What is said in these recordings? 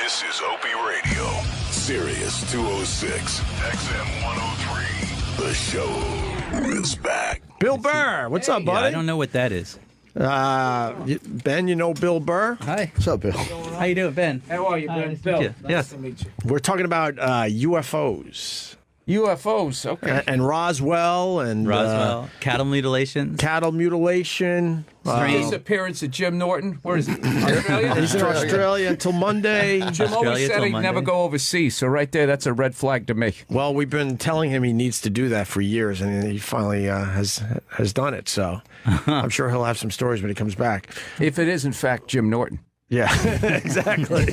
This is Opie Radio, Sirius 206, XM 103. The show is back. Bill Burr, what's up, buddy? I don't know what that is. Ben, you know Bill Burr? Hi. What's up, Bill? How you doing, Ben? How are you, Ben? Bill. Yeah. Yes. to meet you. We're talking about UFOs. UFOs, okay. And Roswell and Roswell, cattle mutilations. cattle mutilation. Disappearance of Jim Norton. Where is he? Australia? He's in Australia until Monday. Jim always Australia said till he'd never Monday. go overseas, so right there, that's a red flag to me. Well, we've been telling him he needs to do that for years, and he finally has done it. So I'm sure he'll have some stories when he comes back. If it is, in fact, Jim Norton. Yeah, exactly.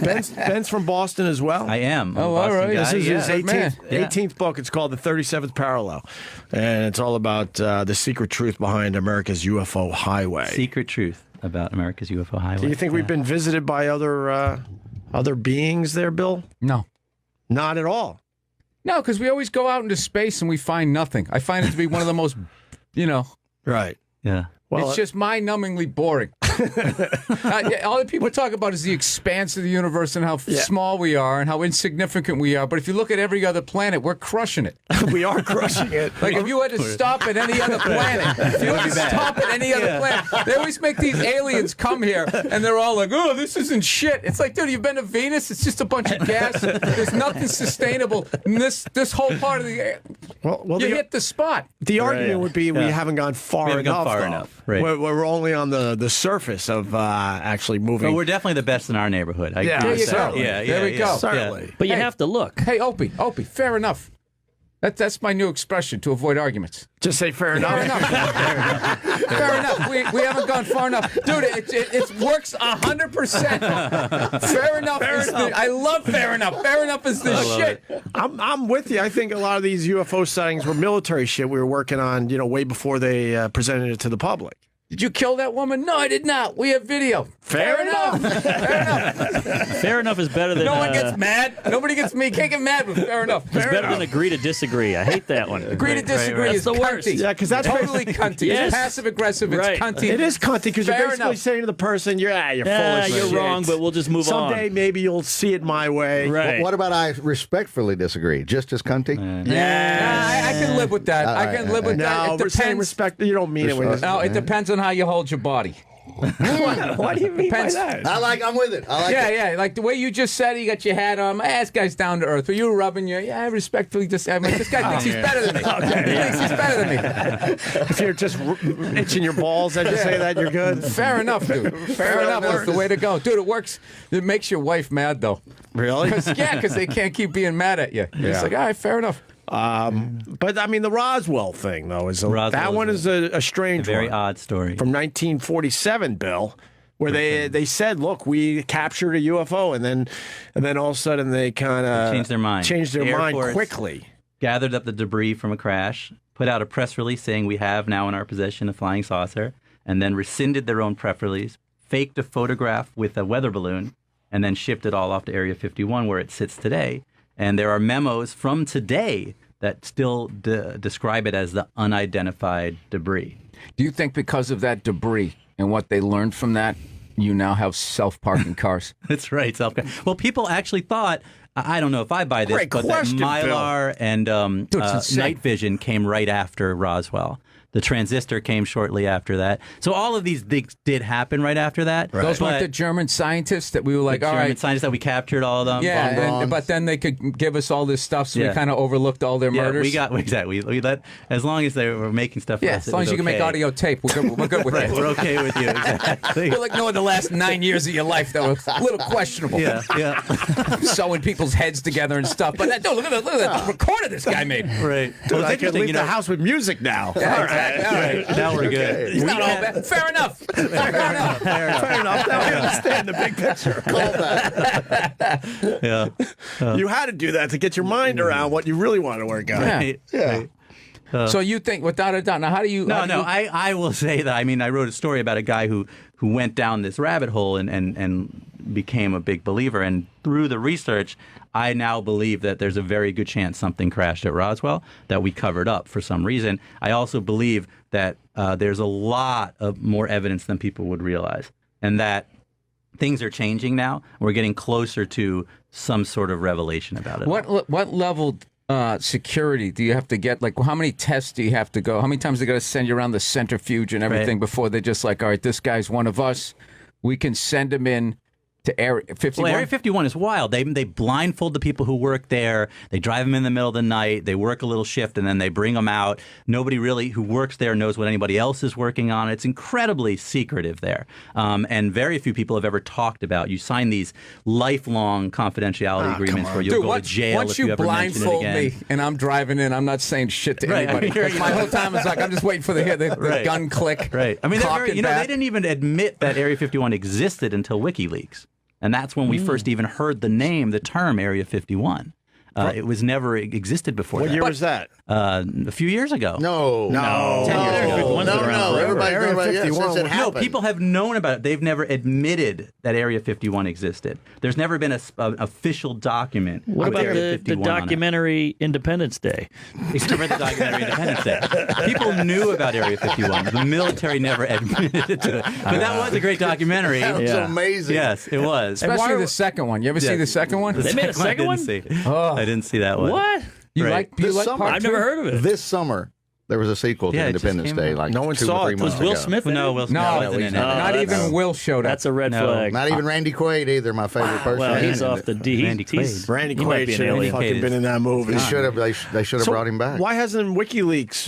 Ben's from Boston as well. I am. Oh, I'm a all right. Boston This guy, is yeah. his man. 18th book. It's called The 37th Parallel, and it's all about the secret truth behind America's UFO highway. Secret truth about America's UFO highway. Do you think we've been visited by other beings there, Bill? No. Not at all. No, because we always go out into space and we find nothing. I find it to be one of the most, Right. Yeah. Well, it's just mind-numbingly boring. All that people talk about is the expanse of the universe and how small we are and how insignificant we are. But if you look at every other planet, we're crushing it. we are crushing it. Like if you had to stop at any other planet, if you had to stop at any other planet, they always make these aliens come here and they're all like, "Oh, this isn't shit." It's like, dude, you've been to Venus? It's just a bunch of gas. There's nothing sustainable. And this whole part of the Well, you hit the spot. The argument would be we haven't gone far We haven't enough. gone far though. enough, right. We're only on the surface of actually moving. Well, we're definitely the best in our neighborhood. I Yeah, agree There you with that. go. certainly. Yeah, There we go. Certainly. But you Hey. have to look. Hey, Opie, fair enough. That's my new expression to avoid arguments. Just say fair enough. Fair enough. Fair enough. We haven't gone far enough. Dude, it works 100%. Fair enough. I love fair enough. Fair enough is the shit. I'm with you. I think a lot of these UFO sightings were military shit we were working on, way before they presented it to the public. Did you kill that woman? No, I did not. We have video. Fair enough. Fair enough. Fair enough is better than No one gets mad. Nobody gets me. Can't get mad, but fair enough. it's better than agree to disagree. I hate that one. Agree to disagree right. is That's the worst. cunty. Yeah, 'cause that's totally cunty. Yes. It's passive aggressive. It's Right. cunty. It is cunty because you're Fair basically enough. saying to the person, you're full Yeah, of you're shit. wrong, but we'll just move Someday on. maybe you'll see it my way. Right. What about I respectfully disagree? Just as cunty? Yeah, I can live with that. I can live with that. No, It we're saying depends. respect. You don't mean it. When No, it depends on how you hold your body. what do you mean Depends. by that? I'm with it. I like it. Yeah, like the way you just said it, you got your hat on. This guy's down to earth. Were you rubbing your? Yeah, I respectfully just. I mean, this guy thinks he's better than me. He thinks he's better than me. If you're just itching your balls as you say that, you're good. Fair enough, dude. Fair enough. That's the way to go, dude. It works. It makes your wife mad though. Really? Because they can't keep being mad at you. It's like, all right, fair enough. But I mean, the Roswell thing though is that one is a strange A very one. odd story. From 1947, Bill, where they said, "Look, we captured a UFO," and then all of a sudden they kind of changed their mind. Changed their Air mind Force quickly. Gathered up the debris from a crash, put out a press release saying we have now in our possession a flying saucer, and then rescinded their own press release, faked a photograph with a weather balloon, and then shipped it all off to Area 51 where it sits today. And there are memos from today that still describe it as the unidentified debris. Do you think because of that debris and what they learned from that, you now have self-parking cars? That's right. Well, people actually thought, I don't know if I buy this, Great but question, that Bill. Mylar and Dude, it's insane. night vision came right after Roswell. The transistor came shortly after that. So all of these things did happen right after that. Those But weren't the German scientists that we were like, the all German right. scientists that we captured all of them. Yeah, but then they could give us all this stuff, so we Yeah. kind of overlooked all their Yeah, murders. we got exactly. We let as long as they were making stuff. For Yeah, us, as long as you can make audio tape, we're good with Right, it. we're okay with you. Exactly. We're like knowing the last 9 years of your life that was a little questionable. yeah. Sewing people's heads together and stuff. But that, look at that recorder this guy made. Right. Well, Well, I it's can interesting. leave the house with music now. Yeah, exactly. All right. Now we're good. It's not all bad. Fair enough. Fair enough. Fair enough. Now I understand the big picture. Call that. Yeah. You had to do that to get your mind around what you really want to work on. Yeah. Yeah. So you think, without a doubt, now how do you... I will say that. I mean, I wrote a story about a guy who went down this rabbit hole and became a big believer. And through the research, I now believe that there's a very good chance something crashed at Roswell that we covered up for some reason. I also believe that there's a lot of more evidence than people would realize, and that things are changing now. We're getting closer to some sort of revelation about it. What level security do you have to get? Like, how many tests do you have to go? How many times they got to send you around the centrifuge and everything before they're just like, all right, this guy's one of us. We can send him in to Area 51? Well, Area 51 is wild. They blindfold the people who work there. They drive them in the middle of the night. They work a little shift, and then they bring them out. Nobody really who works there knows what anybody else is working on. It's incredibly secretive there. And very few people have ever talked about. You sign these lifelong confidentiality agreements where you'll go to jail once if you ever mention it again. blindfold me and I'm driving in, I'm not saying shit to anybody. My whole time is like, I'm just waiting for the gun click. Right. I mean, they didn't even admit that Area 51 existed until WikiLeaks. And that's when we first even heard the term Area 51. It was never existed before. What year was that? A few years ago. No. 10 years ago. No. Everybody knows about it since it No, happened. people have known about it. They've never admitted that Area 51 existed. There's never been an official document. What about Area the 51 documentary Independence Day? Except for the documentary Independence Day. People knew about Area 51. The military never admitted to it. But that was a great documentary. That was amazing. Yes, it was. Especially the second one. You ever see the second one? They made a second one? I didn't see that one. What? You Right. like This part summer. I've never heard of it. This summer, there was a sequel to Yeah, it just Independence came Day, out. like No one 2 saw or 3 it. months Was Will ago. Smith in No, it? Will Smith No, wasn't in it. not even Will showed up. That's a red No. flag. Not even Randy Quaid either, my favorite person. Well, he's off the D. Randy He's, Randy he might Quaid be an should have alien. fucking been in that movie. They should have brought him back. Why hasn't WikiLeaks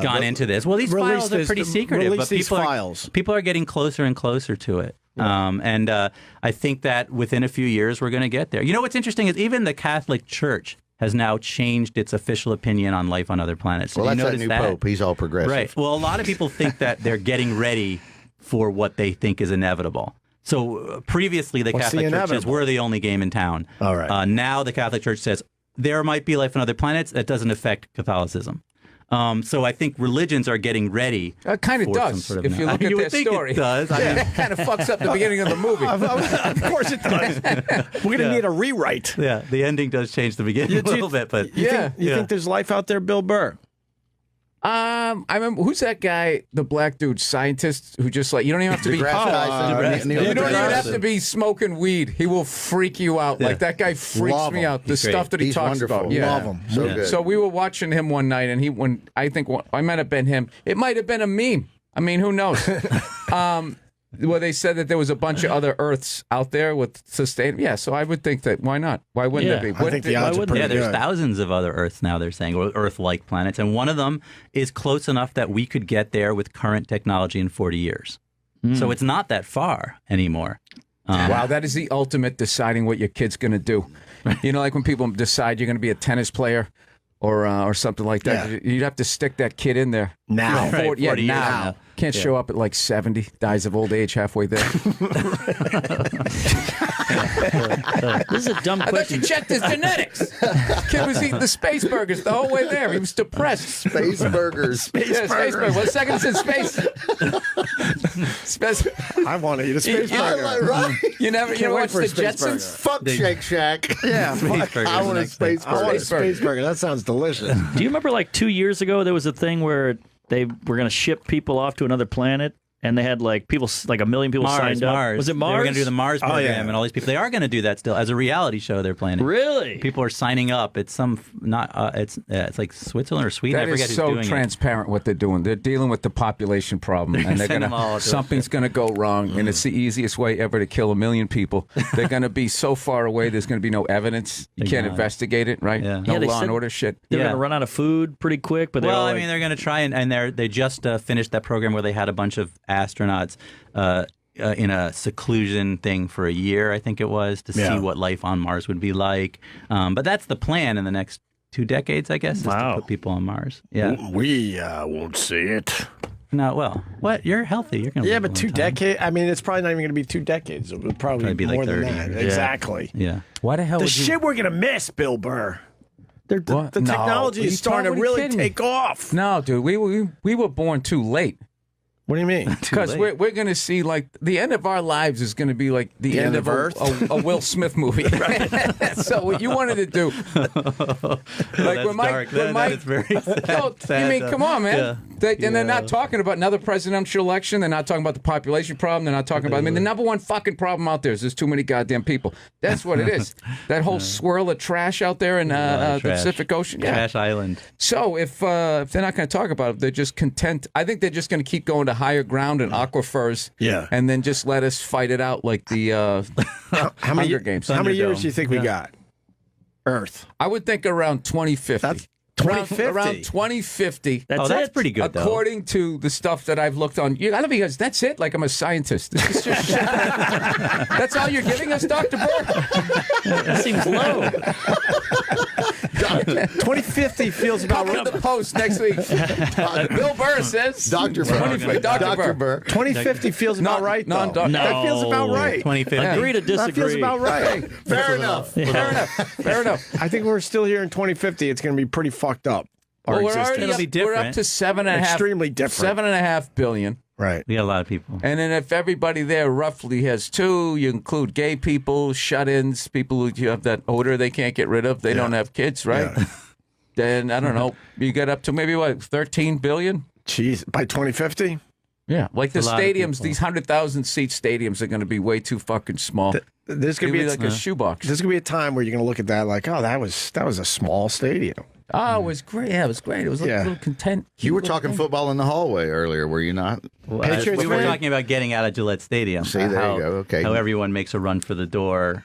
Gone into this? Well, these released files are pretty secretive, released but these files. people are getting closer and closer to it. And I think that within a few years we're going to get there. You know what's interesting is even the Catholic Church has now changed its official opinion on life on other planets. Well, Did you that's that notice new Pope. He's all progressive. Right. Well, a lot of people think that they're getting ready for what they think is inevitable. So previously, the What's the Catholic Church says inevitable? we're the only game in town. All right. Now the Catholic Church says there might be life on other planets. That doesn't affect Catholicism. So I think religions are getting ready. It kind of for does, some sort of if you look at would their think story. It does. I mean, It kind of fucks up the beginning of the movie. Of course it does. We're going to need a rewrite. yeah, the ending does change the beginning a little bit, but You think there's life out there, Bill Burr? I remember, who's that guy, the black dude, scientist, who just like, you don't even have to be, DeGrasse Tyson. Neil you don't even deGrasse have to be smoking weed. He will freak you out. Like, that guy freaks Love me him. out. The He's great. stuff that he He's talks wonderful. about. Yeah. Love him. So Yeah. good. So we were watching him one night, and I might have been him. It might have been a meme. I mean, who knows? Well, they said that there was a bunch of other Earths out there with sustain. Yeah, so I would think that why not? Why wouldn't Yeah, there be? I think the odds are wouldn't pretty yeah, there's good. thousands of other Earths now, they're saying, or Earth-like planets. And one of them is close enough that we could get there with current technology in 40 years. So it's not that far anymore. Wow, that is the ultimate deciding what your kid's going to do. You know, like when people decide you're going to be a tennis player or something like that. Yeah. You'd have to stick that kid in there. Now. Right, 40 years now. now. Can't show up at like 70, dies of old age halfway there. This is a dumb I thought question. you checked his genetics. Kid was eating the space burgers the whole way there. He was depressed. Space burgers. Yeah, space burger. What second it's in space? Space. I want to eat a space Yeah, burger. Like, right? You never Can't wait watched for the a space Jetsons? burger. Fuck Shake Shack. Yeah, fuck. Burgers I want a next thing. space I want a burger. space burger. That sounds delicious. Do you remember like 2 years ago there was a thing where they were going to ship people off to another planet? And they had like people, like 1 million people signed up. Was it Mars? They were going to do the Mars program yeah. and all these people. They are going to do that still as a reality show. They're planning. Really? People are signing up. It's it's like Switzerland or Sweden. That I forget is who's so doing transparent what they're doing. They're dealing with the population problem, and they're Send them all to something's gonna go wrong, and it's the easiest way ever to kill 1 million people. They're gonna be so far away. There's gonna be no evidence. You can't Exactly. investigate it, right? Yeah. No Yeah, they law and said- order shit. They're Yeah. going to run out of food pretty quick, but they're Well, all I like, mean, they're going to try and they just finished that program where they had a bunch of astronauts in a seclusion thing for a year, I think it was, to Yeah. see what life on Mars would be like. But that's the plan in the next 2 decades, I guess, is Wow. to put people on Mars. Yeah. We won't see it. No, well, what? You're healthy. You're going to Yeah, but 2 decades. I mean, it's probably not even going to be 2 decades. It would probably Probably be be like more than 30 that. years. Exactly. Yeah. Why the hell The would you? shit we're going to miss, Bill Burr. The What? No. technology What are you is starting to talking- really kidding me? take off. No, dude, we were born too late. What do you mean? Because we're going to see, like, the end of our lives is going to be like the end of Earth? a Will Smith movie. So what you wanted to do, like when Mike, That is very sad. you mean, come on, man. Yeah. And they're not talking about another presidential election. They're not talking about the population problem. They're not talking about. I mean, the number one fucking problem out there is there's too many goddamn people. That's what it is. That whole swirl of trash out there in the Pacific Ocean. Yeah. Trash Island. So if they're not going to talk about it, they're just content. I think they're just going to keep going to higher ground and aquifers. Yeah. And then just let us fight it out like the Hunger Games. How many years Thunderdome. do you think we got? Earth. I would think around 2050. That's 2050. Around 2050. That's pretty good, though. According to the stuff that I've looked on, I don't because that's it. Like I'm a scientist. This is just shit. That's all you're giving us, Dr. Burr? That seems low. 2050 feels about Cover right. the post next week. Bill Burr says. Dr. Burr. Dr. Burr. 2050 feels about right, though. non-doc- That feels about right. 2050. Agree to That disagree. feels about right. Fair enough. Fair enough. I think we're still here in 2050. It's going to be pretty fucked up. Our Well, we're existence. already It'll up, be we're up different. to 7.5. Extremely different. 7.5 billion. Right. We got a lot of people. And then if everybody there roughly has 2, you include gay people, shut-ins, people who you have that odor they can't get rid of. They don't have kids, right? Yeah. Then, I don't know, you get up to maybe, 13 billion? Jeez. By 2050? Yeah. Like the a lot of stadiums, people. these 100,000-seat stadiums are going to be way too fucking small. There's going It'll to be be like a shoebox. There's going to be a time where you're going to look at that like, oh, that was a small stadium. Oh, it was great. Yeah, it was great. It was like Yeah. a little content. You were talking football in the hallway earlier, were you not? Patriots we were fan? talking about getting out of Gillette Stadium. See, there you go. Okay. How everyone makes a run for the door.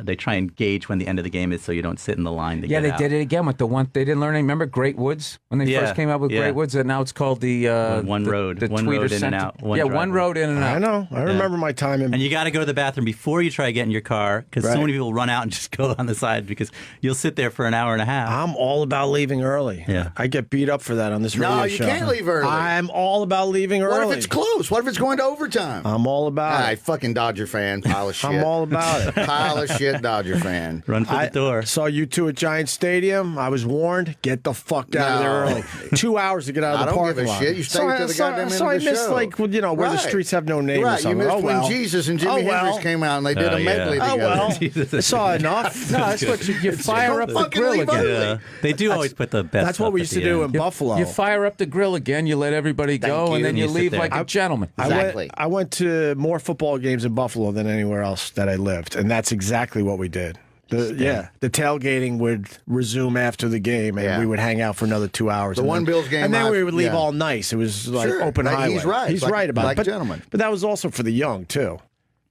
They try and gauge when the end of the game is so you don't sit in the line to Yeah, get they out. did it again with the one. They didn't learn any. Remember Great Woods when they Yeah, first came out with yeah. Great Woods, and now it's called the One the- road. the One Tweeter road in and Center. out. One Yeah, driveway. one road in and out. I know. I remember my time in. And you got to go to the bathroom before you try to get in your car because Right. so many people run out and just go on the side because you'll sit there for an hour and a half. I'm all about leaving early. Yeah. I get beat up for that on this radio No, you show. can't leave early. I'm all about leaving What early. if it's close? What if it's going to overtime? I'm all about All right, it. fucking Dodger fan, pile of shit. I'm all about it. Pile of shit, Dodger fan. Run for the door. Saw you two at Giant Stadium. I was warned. Get the fuck out of there No. early. 2 hours to get out of I the don't parking give a lot. shit. You stay to the goddamn end so of I the missed show. like where the Right. streets have no name or Right, you something. missed Oh, well. when Jesus and Jimi Oh, well. Hendrix came out and they did Oh, a medley yeah. Oh together. well, Jesus. I saw enough. No, that's what you fire up the fucking grill leave again. early. Yeah. They do always put the best That's what stuff we at used to the do end. in Buffalo. You fire up the grill again. You let everybody go, you. and then You you sit leave there. like a gentleman. Exactly. I went to more football games in Buffalo than anywhere else that I lived, and that's exactly what we did. The tailgating would resume after the game, and Yeah. we would hang out for another 2 hours. The and one then, Bills game and then I've- we would leave yeah. all nice. It was like Sure. open Like, highway. he's right. He's Like- right about like it. a gentleman. But that was also for the young too.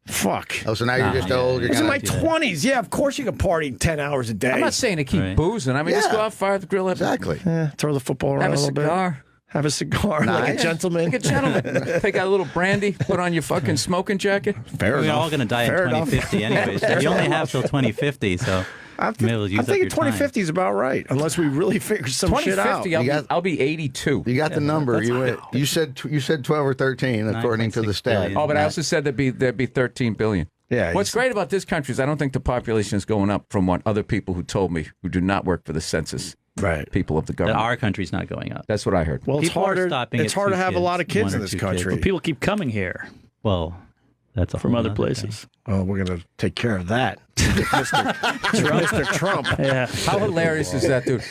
Fuck. Oh, so now you're just old. I You're was in kinda, my 20s. Yeah, of course you can party 10 hours a day. I'm not saying to keep Right. boozing. I mean, just Yeah. go out, fire up the grill, exactly. Throw the football around have a a little bit. cigar. Have a cigar like a Nice. gentleman. Like a gentleman. Take out a little brandy, put on your fucking smoking jacket. Fair We're enough. all going to die Fair in enough. 2050 anyways. So you only have till 2050, so I'm you may as well use up your thinking time. 2050 is about right, unless we really figure some shit out. 2050, You got- I'll be 82. You got the number. You said 12 or 13 according to the 9.6 stat. billion. Oh, but I also said there'd be 13 billion. Yeah, What's great about this country is I don't think the population is going up from what other people who told me who do not work for the census, Right. people of the That government. our country's not going up. That's what I heard. Well, it's People are harder. stopping It's at hard to 2 have a lot of kids, kids one in or this 2 country. kids. People keep coming here Well, that's a from whole other nother places. thing. Oh, we're gonna take care of that, Mr. Trump. Yeah. How hilarious is that, dude?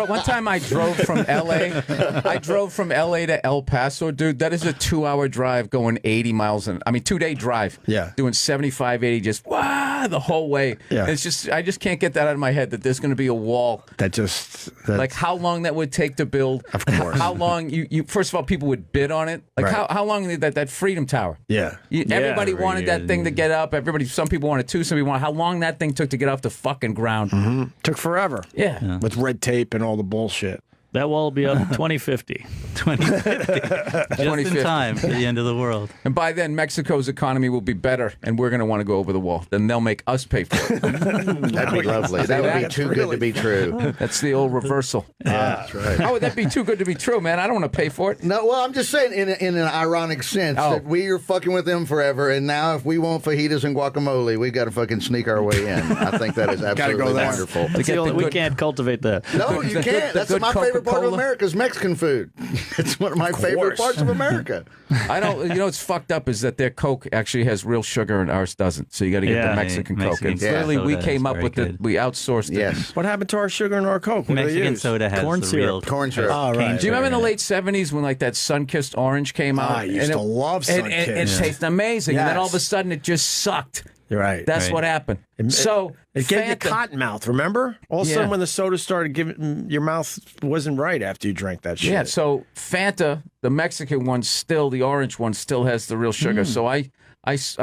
One time I drove from L.A. I drove from L.A. to El Paso, dude. That is a 2-hour drive going 80 miles an. I mean, 2-day drive. Yeah. Doing 75, 80, just the whole way. Yeah. It's just I just can't get that out of my head that there's going to be a wall. That's Like how long that would take to build? Of course. How long you first of all people would bid on it? Like Right. how long that Freedom Tower? yeah. Everybody wanted that thing to get up. Some people wanted 2, some people wanted. How long that thing took to get off the fucking ground? Took forever. Yeah. With red tape and all the bullshit. That wall will be up in 2050. 2050. Just 2050. in time for the end of the world. And by then, Mexico's economy will be better, and we're going to want to go over the wall. Then they'll make us pay for it. That'd be lovely. That would be That's too good to be true. That's the old reversal. That's right. How would that be too good to be true, man? I don't want to pay for it. No, well, I'm just saying in an ironic sense that we are fucking with them forever, and now if we want fajitas and guacamole, we got to fucking sneak our way in. I think that is absolutely there. wonderful. That's the only, we can't cultivate that. No, you can't. That's my favorite favorite part of America is Mexican food. It's one of my favorite parts of America. I don't. You know what's fucked up is that their Coke actually has real sugar and ours doesn't. So you got to get the Mexican Coke. And clearly, we came up with it. We outsourced it. Yes. What happened to our sugar and our Coke? What Mexican soda has corn the syrup. real Corn syrup. Oh, right. Do you remember in the late 70s when like that Sun-Kissed Orange came out? I used to love Sun-Kissed. It tasted amazing. And then Yes. all of a sudden it just sucked. You're right. That's what happened. So it gave you Fanta- cotton mouth, remember? All of a sudden when the soda started giving, your mouth wasn't right after you drank that shit. Yeah, so Fanta, the Mexican one still, the orange one still has the real sugar. So I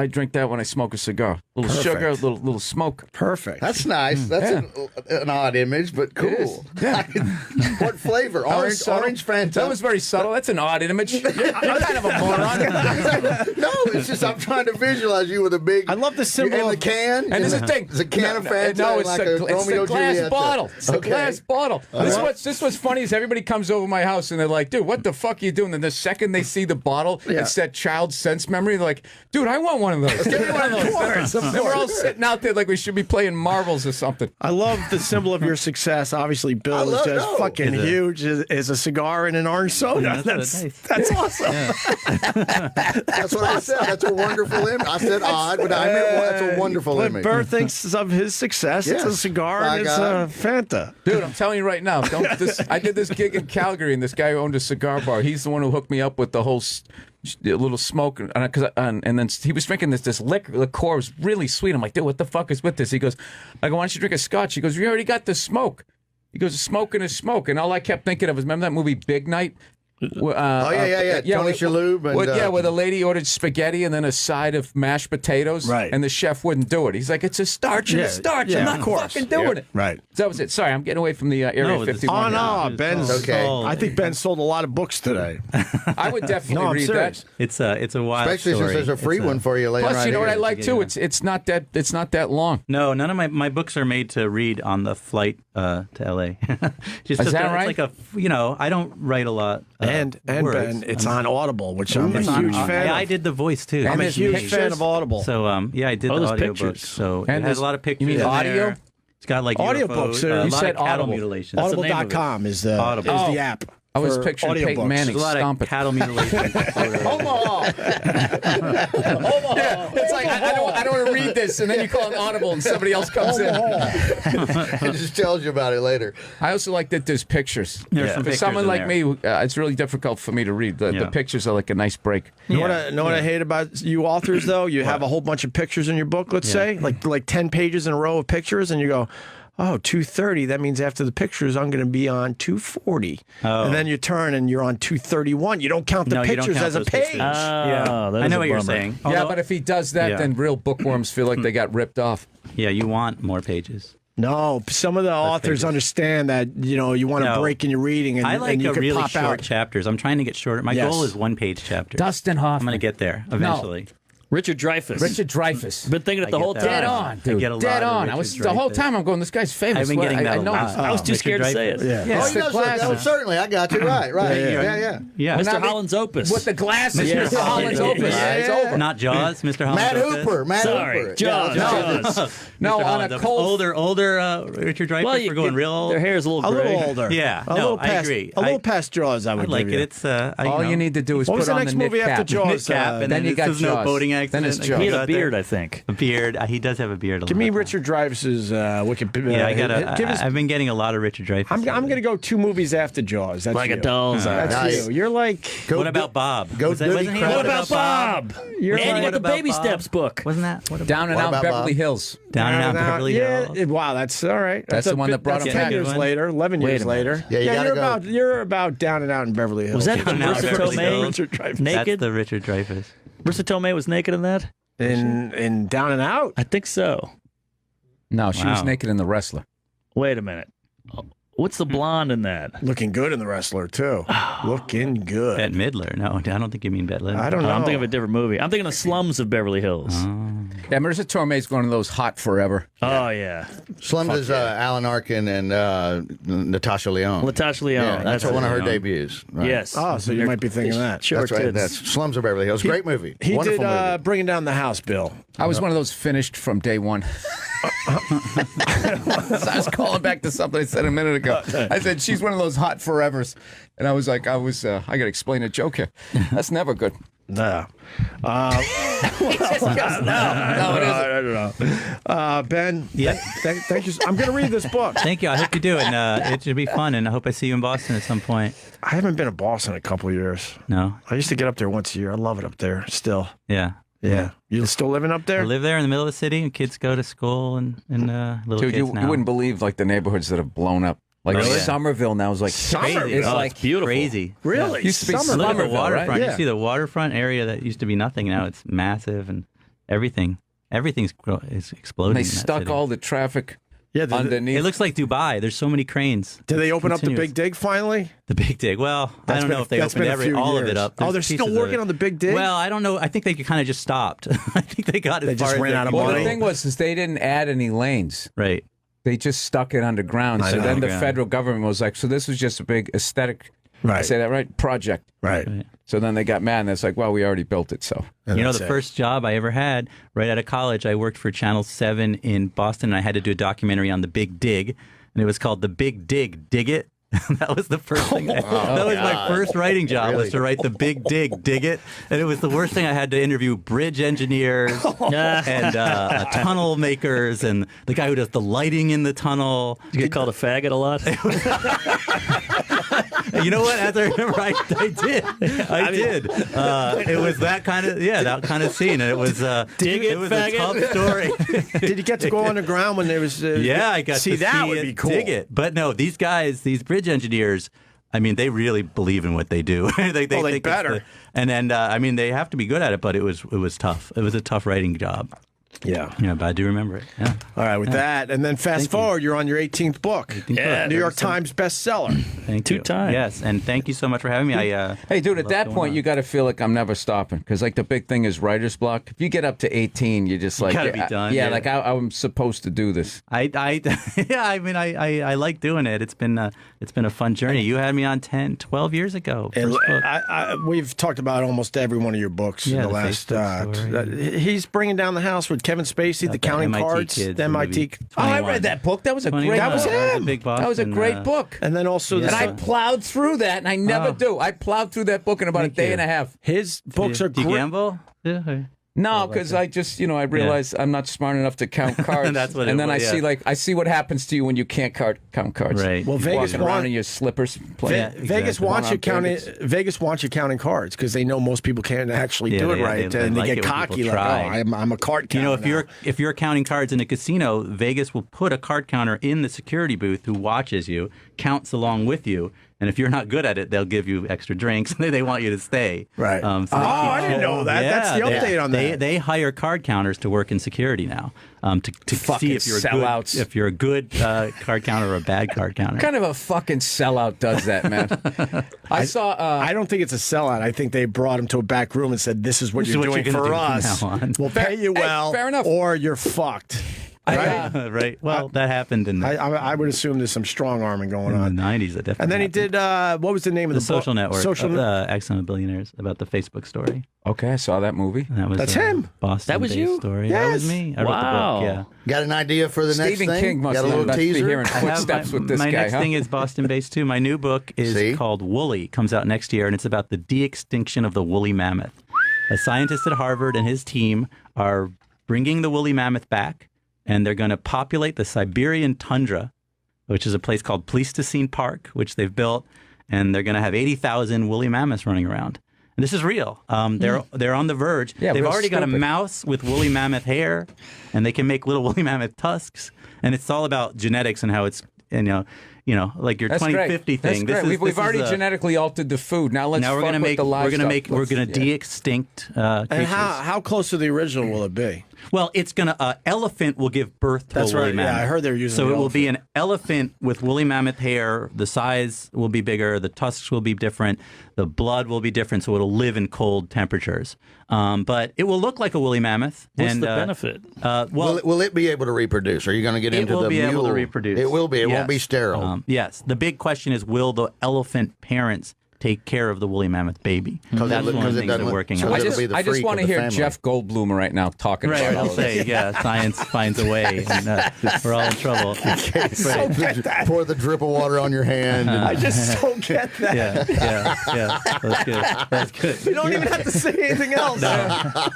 drink that when I smoke a cigar. A little sugar, a little smoke. Perfect. That's nice. That's an odd image, but cool. What flavor? Orange Fanta. That was very subtle. That's an odd image. You're kind of a moron. No, it's just I'm trying to visualize you with a big. I love the symbol and the of- can. And this is the thing. It's a can of Fanta. No, it's, like the, a it's Romeo the glass Juliet. bottle. It's the Okay. glass bottle. This what's funny is everybody comes over my house and they're like, dude, what the fuck are you doing? And the second they see the bottle, it's that child sense memory. They're like, dude, I want one of those. Give me one of those. And we're all sitting out there like we should be playing marbles or something. I love the symbol of your success. Obviously, Bill is just fucking huge. Is a cigar and an orange soda. That's awesome. That's what I said. That's a wonderful image. I said odd, but I meant that's a wonderful When image. Burr thinks of his success, it's a cigar and it's a Fanta. Dude, I'm telling you right now. I did this gig in Calgary, and this guy who owned a cigar bar. He's the one who hooked me up with the whole little smoke, and then he was drinking this liquor. It was really sweet. I'm like, dude, what the fuck is with this? He goes, I go, why don't you drink a scotch? He goes, we already got the smoke. He goes, smoking is smoke. And all I kept thinking of was, remember that movie Big Night? Yeah. Tony Shalhoub. And, where the lady ordered spaghetti and then a side of mashed potatoes. Right. And the chef wouldn't do it. He's like, it's a starch and a starch. yeah, I'm of not course. fucking doing it. Right. So that was it. Sorry, I'm getting away from the Area 51. Oh, no, Ben's okay. I think Ben sold a lot of books today. I would definitely No, I'm read serious. that. It's a wild especially story. since there's a free one for you later. Plus, right you know what I here. like too? It's not that long. No, none of my books are made to read on the flight to LA. Is that right? It's like I don't write a lot. And words. Ben, it's on Audible, which I'm a huge fan I of. did the voice too. I'm a there's huge pictures? fan of Audible. So I did Oh, the there's audiobook. pictures. So And it has there's- a lot of pictures. you mean in audio? there. It's got like Audiobooks UFOs, are- a You lot said of cattle Audible. mutilations. the name of it. Audible.com is the app. I was for picturing Peyton audiobooks. Manning There's a lot stomping. of cattle mutilations. Omaha. Yeah, it's like I don't want to read this, and then you call it audible, and somebody else comes in. It just tells you about it later. I also like that there's pictures. There's some For pictures someone in like there. me, it's really difficult for me to read. The Yeah. pictures are like a nice break. You know what I hate about you authors, though? You have a whole bunch of pictures in your book, let's say, like 10 pages in a row of pictures, and you go, oh, 230, that means after the pictures, I'm going to be on 240. Oh. And then you turn and you're on 231. You don't count the No, you don't pictures count as a those page. pictures. Oh, that I is know a what you're bummer. saying. Yeah, Although- but if he does that, Yeah. then real bookworms feel like they got ripped off. Yeah, you want more pages. No, some of the authors pages. understand that, you want to No. break in your reading and, I like and you a can really pop short out. chapters. I'm trying to get shorter. My Yes. goal is 1-page chapters. Dustin I'm Hoffman. going to get there eventually. Richard Dreyfuss. Richard Dreyfuss. Been thinking it the I whole get that. time. Dead on, I dude. get a lot Dead of on. Richard The whole Dreyfuss. time I'm going, this guy's famous. I've been getting that I a know lot. this. I was too Richard scared to say it. Dreyfuss. Yeah. Yeah, Oh, it's you the know, glasses. certainly. I got you. Right. Yeah. Mr. Now, Holland's Opus. With the glasses. Yes. Mr. Holland's Yeah. Opus. Yeah. It's over. Not Jaws, Mr. Holland. Matt Opus. Hooper. Matt Sorry, Hooper. Jaws. Yeah, Jaws. No, Mr. on Holland, a the cold... older Richard Dreyfuss. Well, We're going real old. Their hair is a little A gray. little older. Yeah. A No, little I past, agree. A little I- past Jaws, I would I like give it. you. It's All you need to do is What was put the on next the knit movie after cap. Jaws? knit cap, and then then you got there's no Jaws. boating accident. Then it's and Jaws. He you had a got there. beard, I think. A beard. He does have a beard. A Give little me bit. Richard Dreyfuss's Wikipedia. Yeah, I got. I've been getting a lot of Richard Dreyfuss. I'm going to go 2 movies after Jaws. That's Like you. a doll's eye. That's Nice. you. You're like... What about Bob? Go Was that- Goody wasn't he- Crab. What about Bob? You're And he like... got the about Baby Bob? Steps book. Wasn't that? What about Down and What out about Beverly Bob? Hills. Down and Out Beverly Hills? Yeah, wow, that's all right. That's the one that brought that's him 10 back. years One? later, 11 Wait years a minute. later. Yeah, you gotta go. you're about Down and Out in Beverly Hills. Was that the Down and Out Marissa Beverly Hills. Tomei Richard Dreyfuss. naked? That's the Richard Dreyfuss. Marissa Tomei was naked in that? In Down and Out? I think so. No, she was Wow. naked in The Wrestler. Wait a minute. What's the blonde in that? Looking good in The Wrestler, too. Looking good. Bette Midler. No, I don't think you mean Bette Midler. I don't know. I'm thinking of a different movie. I'm thinking of Slums of Beverly Hills. Yeah, Marissa Tomei's one of those hot forever. Oh yeah, Slums is Alan Arkin and Natasha Lyonne. Natasha Lyonne. Yeah, that's one of her debuts. Right? Yes. Oh, so you might be thinking that. Short That's right. tits. That's Slums of Beverly Hills. Great movie. He Wonderful did movie. Bringing Down the House, Bill. I was one of those finished from day one. I was calling back to something I said a minute ago. I said she's one of those hot forevers, and I was like, I got to explain a joke here. That's never good. No. No, it isn't. I don't know. Ben, Yeah. thank you. I'm going to read this book. Thank you. I hope you do, and it should be fun. And I hope I see you in Boston at some point. I haven't been to Boston in a couple of years. No. I used to get up there once a year. I love it up there still. Yeah. Yeah. You still living up there? I live there in the middle of the city, and kids go to school, and little Dude, kids you now. wouldn't believe like the neighborhoods that have blown up. Like Really? Somerville now is like Somerville? It's Oh, like it's beautiful. Crazy. Really? Used to be Look at the Somerville, waterfront. right? Yeah. You see the waterfront area that used to be nothing. Now it's massive, and everything's is exploding. They in that stuck city. all the traffic Yeah. underneath. It looks like Dubai. There's so many cranes. Did they open up the Continuous. Big Dig finally? The Big Dig. Well, I That's don't been- know if they that's opened been a few all of years. it up. Oh, they're There's still pieces of working it. on the Big Dig? Well, I don't know. I think they kind of just stopped. I think they got as They just far as ran they out of could well, money. the thing was is they didn't add any lanes. Right. They just stuck it underground. I So know. then the Underground. federal government was like, so this was just a big aesthetic. I Right. say that right? Project. Right. So then they got mad and it's like, well, we already built it. So And You know, that's the it. first job I ever had right out of college, I worked for Channel 7 in Boston, and I had to do a documentary on the Big Dig, and it was called The Big Dig, Dig It. That was the first thing. That was my first writing job, was to write The Big Dig, Dig It. And it was the worst thing. I had to interview bridge engineers and tunnel makers and the guy who does the lighting in the tunnel. You get called a faggot a lot. You know what? As I remember, I did. I did. It was that kind of scene, and it was Dig it, it was faggot. a tough story. Did you get to go underground when there was? Yeah, I got see to that see would it, be cool. dig it. But no, these guys, these bridge engineers, I mean, they really believe in what they do. they they think better. And then, I mean, they have to be good at it, but it was tough. It was a tough writing job. Yeah. Yeah, but I do remember it. Yeah. All right, with that, and then fast forward, you're on your 18th book. Yeah, New York Times bestseller. Thank Two you. times. Yes, and thank you so much for having me. hey, dude, at love that going point, on. you got to feel like I'm never stopping because like the big thing is writer's block. If you get up to 18, you're just like, gotta be done, Yeah, yeah. like I'm supposed to do this. yeah, I mean, I like doing it. It's been a fun journey. You had me on 10, 12 years ago. First book. We've talked about almost every one of your books in Yeah, the the last. Facebook story. He's bringing down the house with Kevin Spacey, the counting MIT cards, kids, the the MIT. movie. Oh, I 21. read that book. That was a 21. great. That was That was a him. big That was a Boston, great book. And then also And I plowed through that, and I never do. I plowed through that book in about a day and a half. his books are Do you great. gamble? Yeah. No, because I just, I realized I'm not smart enough to count cards. That's what it and then was, I see what happens to you when you can't count cards. Right. Well, You're Vegas walking around want- in your slippers playing. Yeah, Vegas exactly. wants you counting. One-arm Vegas wants you counting cards because they know most people can't actually Yeah, do it they- right, they and they like get it when cocky. people Like, try. I'm a card You counter. know, if you're counting cards in a casino, Vegas will put a card counter in the security booth who watches you, counts along with you, and if you're not good at it, they'll give you extra drinks. They want you to stay. Right. So they keep I didn't know that. That's the Yeah, update on that. They hire card counters to work in security now to Fucking see if you're sellouts. if you're a good card counter or a bad card counter. What kind of a fucking sellout does that, man? I saw. I don't think it's a sellout. I think they brought him to a back room and said, "This is what This is you're what doing you're gonna for do from us. now on." We'll pay you Hey, well, fair enough. or you're fucked." Right? Right. Well, that happened in the, I would assume there's some strong arming going in on. the 90s. That definitely And then he happened. did. What was the name of The the book? Social Network. Social. Accidental Billionaires, about the Facebook story. Okay, I saw that movie. And that was That's a him. Boston. That was based you? Story. Yes. That was me. I wrote Wow. the book. Yeah. Got an idea for the next Stephen thing? King must Got a have little must be teaser? hearing I have footsteps with this my guy. next Huh? thing is Boston based too. My new book is See? called Woolly. Comes out next year, and it's about the de-extinction of the woolly mammoth. A scientist at Harvard and his team are bringing the woolly mammoth back, and they're going to populate the Siberian tundra, which is a place called Pleistocene Park, which they've built, and they're going to have 80,000 woolly mammoths running around. And this is real. They're on the verge. Yeah, They've real already got a stupid. mouse with woolly mammoth hair, and they can make little woolly mammoth tusks. And it's all about genetics and how it's, like your That's 2050 great. thing. That's great. We've already genetically altered the food. Now let's Now we're fuck gonna with make the livestock. we're gonna Let's- de-extinct And creatures. how close to the original will it be? Well, it's gonna elephant will give birth to That's a woolly right. mammoth. Yeah, I heard they were using. So the it will be elephant. an elephant with woolly mammoth hair. The size will be bigger. The tusks will be different. The blood will be different. So it'll live in cold temperatures. But it will look like a woolly mammoth. What's and, the benefit? Will it be able to reproduce? Are you going to get it into will the be able mule? to reproduce. It will be. It Yes. won't be sterile. Yes. The big question is, will the elephant parents take care of the woolly mammoth baby? That's one of the things they're working on. so I it'll just, be the I just freak want to of the hear family. Jeff Goldblum right now talking Right, about all I'll of this. say, yeah, science finds a way, and we're all in trouble. Pour the drip of water on your hand. I just don't get that. Yeah, that's good. That's good. You don't even have to say anything else.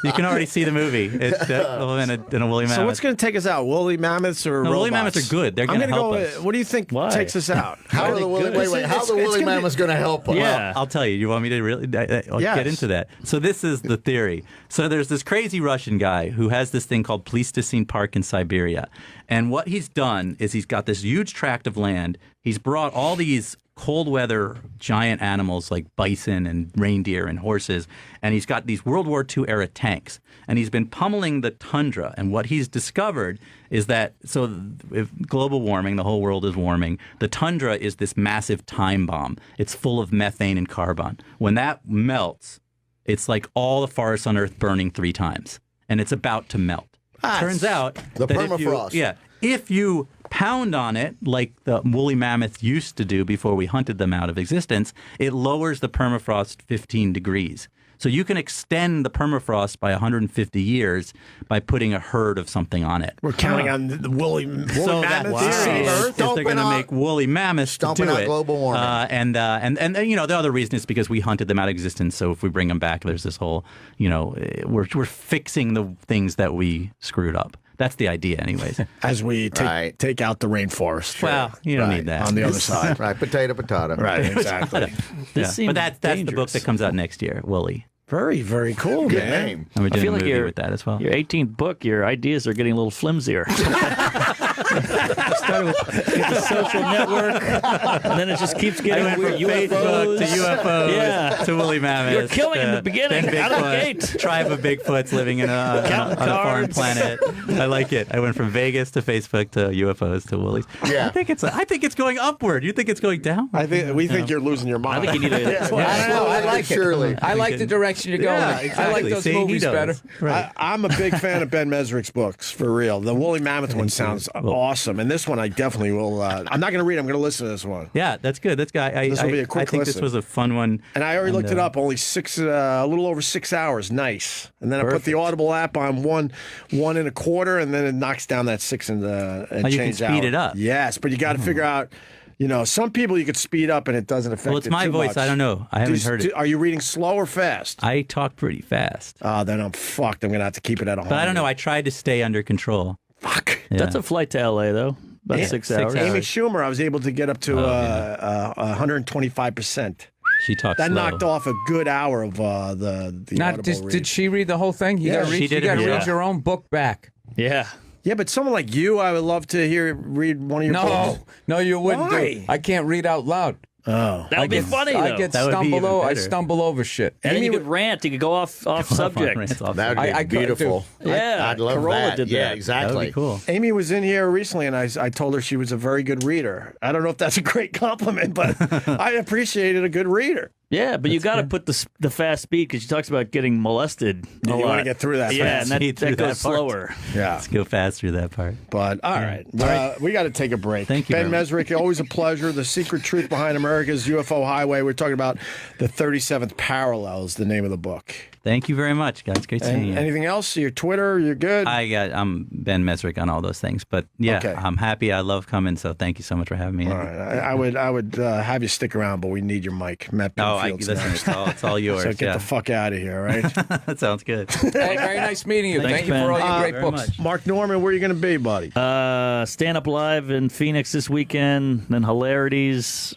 You can already see the movie. It's in a woolly mammoth. So what's going to take us out? Woolly mammoths or No, robots? woolly mammoths are good. They're I'm gonna gonna help go. us. What do you think Why? takes us out? How are the woolly? Wait. How the woolly mammoth's going to help us? Yeah. I'll tell you. You want me to really I'll Yes. get into that? So this is the theory. So there's this crazy Russian guy who has this thing called Pleistocene Park in Siberia. And what he's done is he's got this huge tract of land. He's brought all these cold weather giant animals like bison and reindeer and horses. And he's got these World War II era tanks. And he's been pummeling the tundra. And what he's discovered is that, so if global warming, the whole world is warming. The tundra is this massive time bomb. It's full of methane and carbon. When that melts, it's like all the forests on Earth burning 3 times. And it's about to melt. Turns out the that permafrost. if you pound on it like the woolly mammoth used to do before we hunted them out of existence, it lowers the permafrost 15 degrees. So you can extend the permafrost by 150 years by putting a herd of something on it. We're counting on the woolly So that mammoths to theory save is Earth. they're going to make woolly mammoths to Stomping do out it. global warming. And you know, the other reason is because we hunted them out of existence. So if we bring them back, there's this whole, you know, we're fixing the things that we screwed up. That's the idea, anyways. As we take out the rainforest. Well, you don't need that. On the other side. Right, potato. Right, exactly. This seems But that's the book dangerous. that comes out next year, Woolly. Very, very cool, Good man. name. And we're I doing feel a like movie your, with that as well. your 18th book, your ideas are getting a little flimsier. Started with the social network, and then it just keeps I getting went weird. from Facebook to UFOs Yeah. to woolly mammoths. You're killing in the beginning, then out of the Bigfoot, gate. tribe of Bigfoots living in on a foreign cards. planet. I like it. I went from Vegas to Facebook to UFOs to woolies. Yeah. I think it's going upward. You think it's going down? We think you're losing your mind. I think you need to. I don't know. I like Surely. it. I like the direction you're going. Yeah, I like exactly. those See, he movies does. better. Right. I'm a big fan of Ben Mezrich's books, for real. The Woolly Mammoth one sounds awesome. And this one I definitely will. I'm not going to read it. I'm going to listen to this one. Yeah, that's good. That's good. This will be a quick I think this listen. was a fun one. And I already looked it up. Only a little over 6 hours. Nice. And then I put the Audible app on 1.25, and then it knocks down that 6 and you can change speed it up. Yes, but you got to figure out. You know, some people you could speed up and it doesn't affect. Well, it's it my too voice. much. I don't know. I haven't heard it. Are you reading slow or fast? I talk pretty fast. Then I'm fucked. I'm gonna have to keep it at 100. But I don't know. I tried to stay under control. Fuck. Yeah. That's a flight to LA, though. About 6 6 hours. hours. Amy Schumer, I was able to get up to 125%. She talks That slow. knocked off a good hour of the Not Audible read. did she read the whole thing? You Yeah, gotta she read, did you gotta it read herself. your own book back. Yeah. Yeah, but someone like you, I would love to read one of your No, books. no, you wouldn't. Why? Do. I can't read out loud. Oh. That would be funny, though. I get That would be even I better. stumble over shit. and then you could rant. You could go off subject. Rants off. That would be I couldn't beautiful. Yeah, I'd love Corolla that. did Yeah, that. exactly. That would be cool. Amy was in here recently, and I told her she was a very good reader. I don't know if that's a great compliment, but I appreciated a good reader. Yeah, but you got to put the fast speed because she talks about getting molested. You a want to lot. get through that Yeah, fast. and Speed through that goes that part. slower. Yeah. Let's go fast through that part. But all right, we got to take a break. Thank you Ben very much. Mezrich, always a pleasure. The secret truth behind America's UFO highway. We're talking about the 37th parallel is the name of the book. Thank you very much, guys. Great seeing you. Anything else? Your Twitter? You're good. I'm Ben Mezrich on all those things, but yeah, Okay. I'm happy. I love coming, so thank you so much for having me. All right, I would have you stick around, but we need your mic. Matt Oh, Pinfield's listen, next. it's all yours. So get yeah. the fuck out of here, all right? That sounds good. Hey, very nice meeting you. Thanks, Thank you Ben. for all your great very books. much. Mark Norman, where are you going to be, buddy? Stand Up Live in Phoenix this weekend, then Hilarities,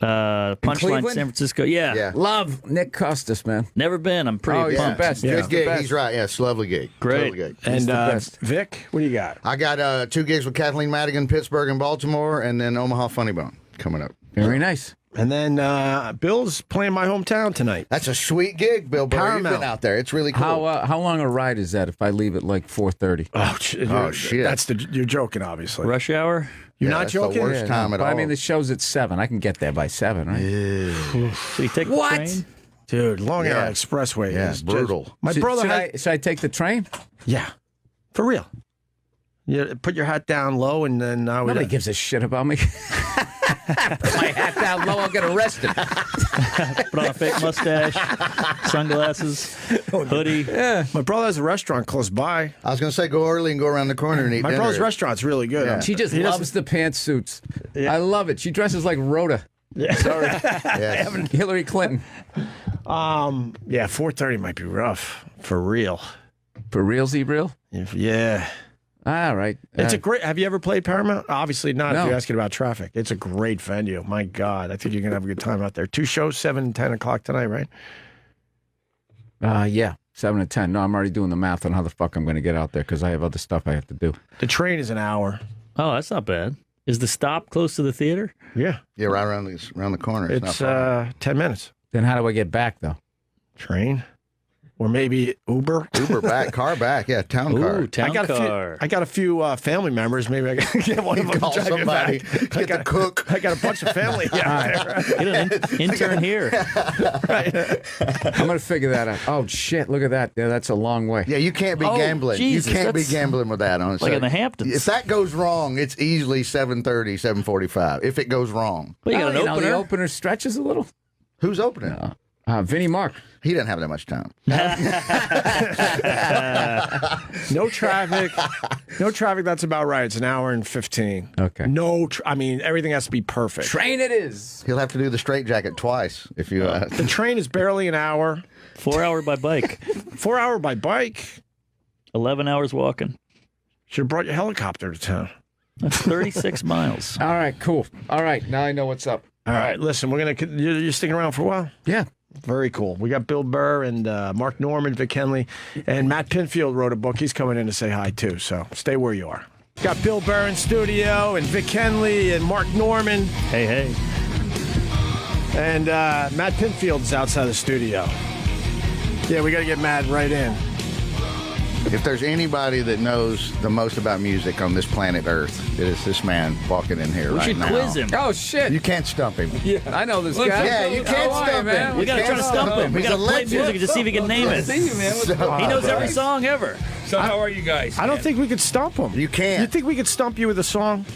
Punchline Cleveland? San Francisco. Yeah. Yeah. Love Nick Costas, man. Never been. I'm pretty Oh, he's pumped. the best. Yeah. He's Good the gig. best. He's right. Yeah, it's a lovely gig. Great. Totally gig. And the best. Vic, what do you got? I got 2 gigs with Kathleen Madigan, Pittsburgh and Baltimore, and then Omaha Funny Bone coming up. Very nice. And then Bill's playing my hometown tonight. That's a sweet gig, Bill Burr. You've Paramount. been out there. It's really cool. How long a ride is that if I leave at like 4:30? Oh, shit. You're joking, obviously. Rush hour? You're not that's joking? the worst time at But all. I mean, the show's at 7. I can get there by 7, right? So you take the train? Dude, Long Island Expressway is brutal. My brother Should I take the train? Yeah, for real. You put your hat down low, and then Nobody gives a shit about me. Put my hat down low, I'll get arrested. Put on a fake mustache, sunglasses, hoodie. Yeah. My brother has a restaurant close by. I was going to say go early and go around the corner and eat My dinner. brother's restaurant's really good. Yeah. She just He loves the pantsuits. Yeah. I love it. She dresses like Rhoda. Yeah. Sorry. Yes. Hillary Clinton. Yeah, 4:30 might be rough for real. For realsy real? Yeah. All right. It's a great. Have you ever played Paramount? Obviously not. No. If you're asking about traffic, it's a great venue. My God, I think you're gonna have a good time out there. 2 shows, 7 and 10 o'clock tonight, right? Yeah, 7 to 10. No, I'm already doing the math on how the fuck I'm going to get out there because I have other stuff I have to do. The train is an hour. Oh, that's not bad. Is the stop close to the theater? Yeah, Yeah, right around the corner. It's not it's far. 10 minutes. Then how do I get back though? Train, or maybe Uber. Uber back, car back. Yeah, town car. Ooh, town car. I got a few family members. Maybe I can get one of them Call to drive you somebody. back. Get the cook. I got a bunch of family. Yeah, Get an intern here. I'm going to figure that out. Oh, shit. Look at that. Yeah, that's a long way. Yeah, you can't be Oh, gambling. Jesus, you can't be that's gambling with that on it. like in the Hamptons. If that goes wrong, it's easily 7:30, 7:45. If it goes wrong. Well, you got an you know, opener. the opener stretches a little. Who's opening? Vinnie Mark. He doesn't have that much time. No traffic. No traffic. That's about right. It's an hour and 15. Okay. No, I mean everything has to be perfect. Train it is. He'll have to do the straight jacket twice if you. The train is barely an hour. 4 hour by bike. 4 hour by bike. 11 hours walking. Should have brought your helicopter to town. That's 36 miles. All right, cool. All right, now I know what's up. All right, listen, we're gonna. You're sticking around for a while. Yeah. Very cool. We got Bill Burr and Mark Norman, Vic Henley, and Matt Pinfield wrote a book. He's coming in to say hi too. So stay where you are. Got Bill Burr in studio and Vic Henley and Mark Norman. Hey, hey. And Matt Pinfield's outside the studio. Yeah, we got to get Matt right in. If there's anybody that knows the most about music on this planet Earth, it is this man walking in here We right should now. quiz him. Oh, shit. You can't stump him. I know this Look, guy. Yeah, you can't How are stump man? him. We got to try to stump him. We He's got to a play legend. music to see if he can name it. See you, man. He knows every song ever. So how are you guys? I don't think we could stump him. You can't. You think we could stump you with a song?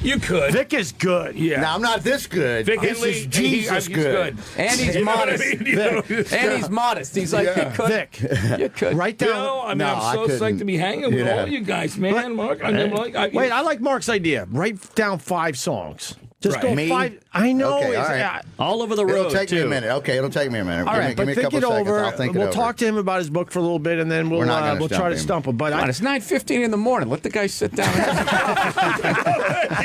You could. Vic is good. Yeah. Now, I'm not this good. Vic This Henley, is Jesus he's good. And he's You know what I modest. mean? You know, And he's modest. He's like, you could. Vic, You could. write You down. know, I mean, No, I'm I so couldn't. psyched to be hanging with Yeah. all you guys, man. Mark, I mean, Wait, I like Mark's idea. Write down 5 songs. Just Right. go Me? 5. I know. Okay, it's- all right. All over the road, It'll take too. me a minute. Okay, it'll take me a minute. All right, give me but a think couple it seconds. over. I'll think it We'll over. talk to him about his book for a little bit, and then we'll We're not gonna we'll try stump to him. stump him. But Come on, it's 9:15 in the morning. Let the guy sit down.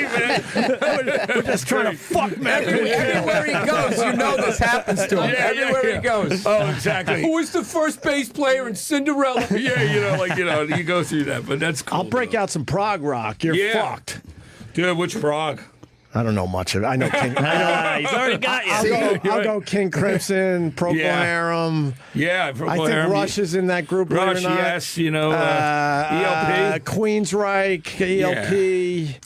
we're just trying to fuck man. Everywhere he goes, you know this happens to him. Everywhere he goes. Oh, exactly. Who was the first bass player in Cinderella? Yeah, you go through that, but that's cool. I'll break out some prog rock. You're Yeah. fucked. Dude, which frog? I don't know much of it. I know King. He's already got you. I'll go King Crimson, Procol Yeah. Harum. Yeah, from I think Rush is in that group. believe it or Rush, not. yes, ELP. Queensryche, ELP.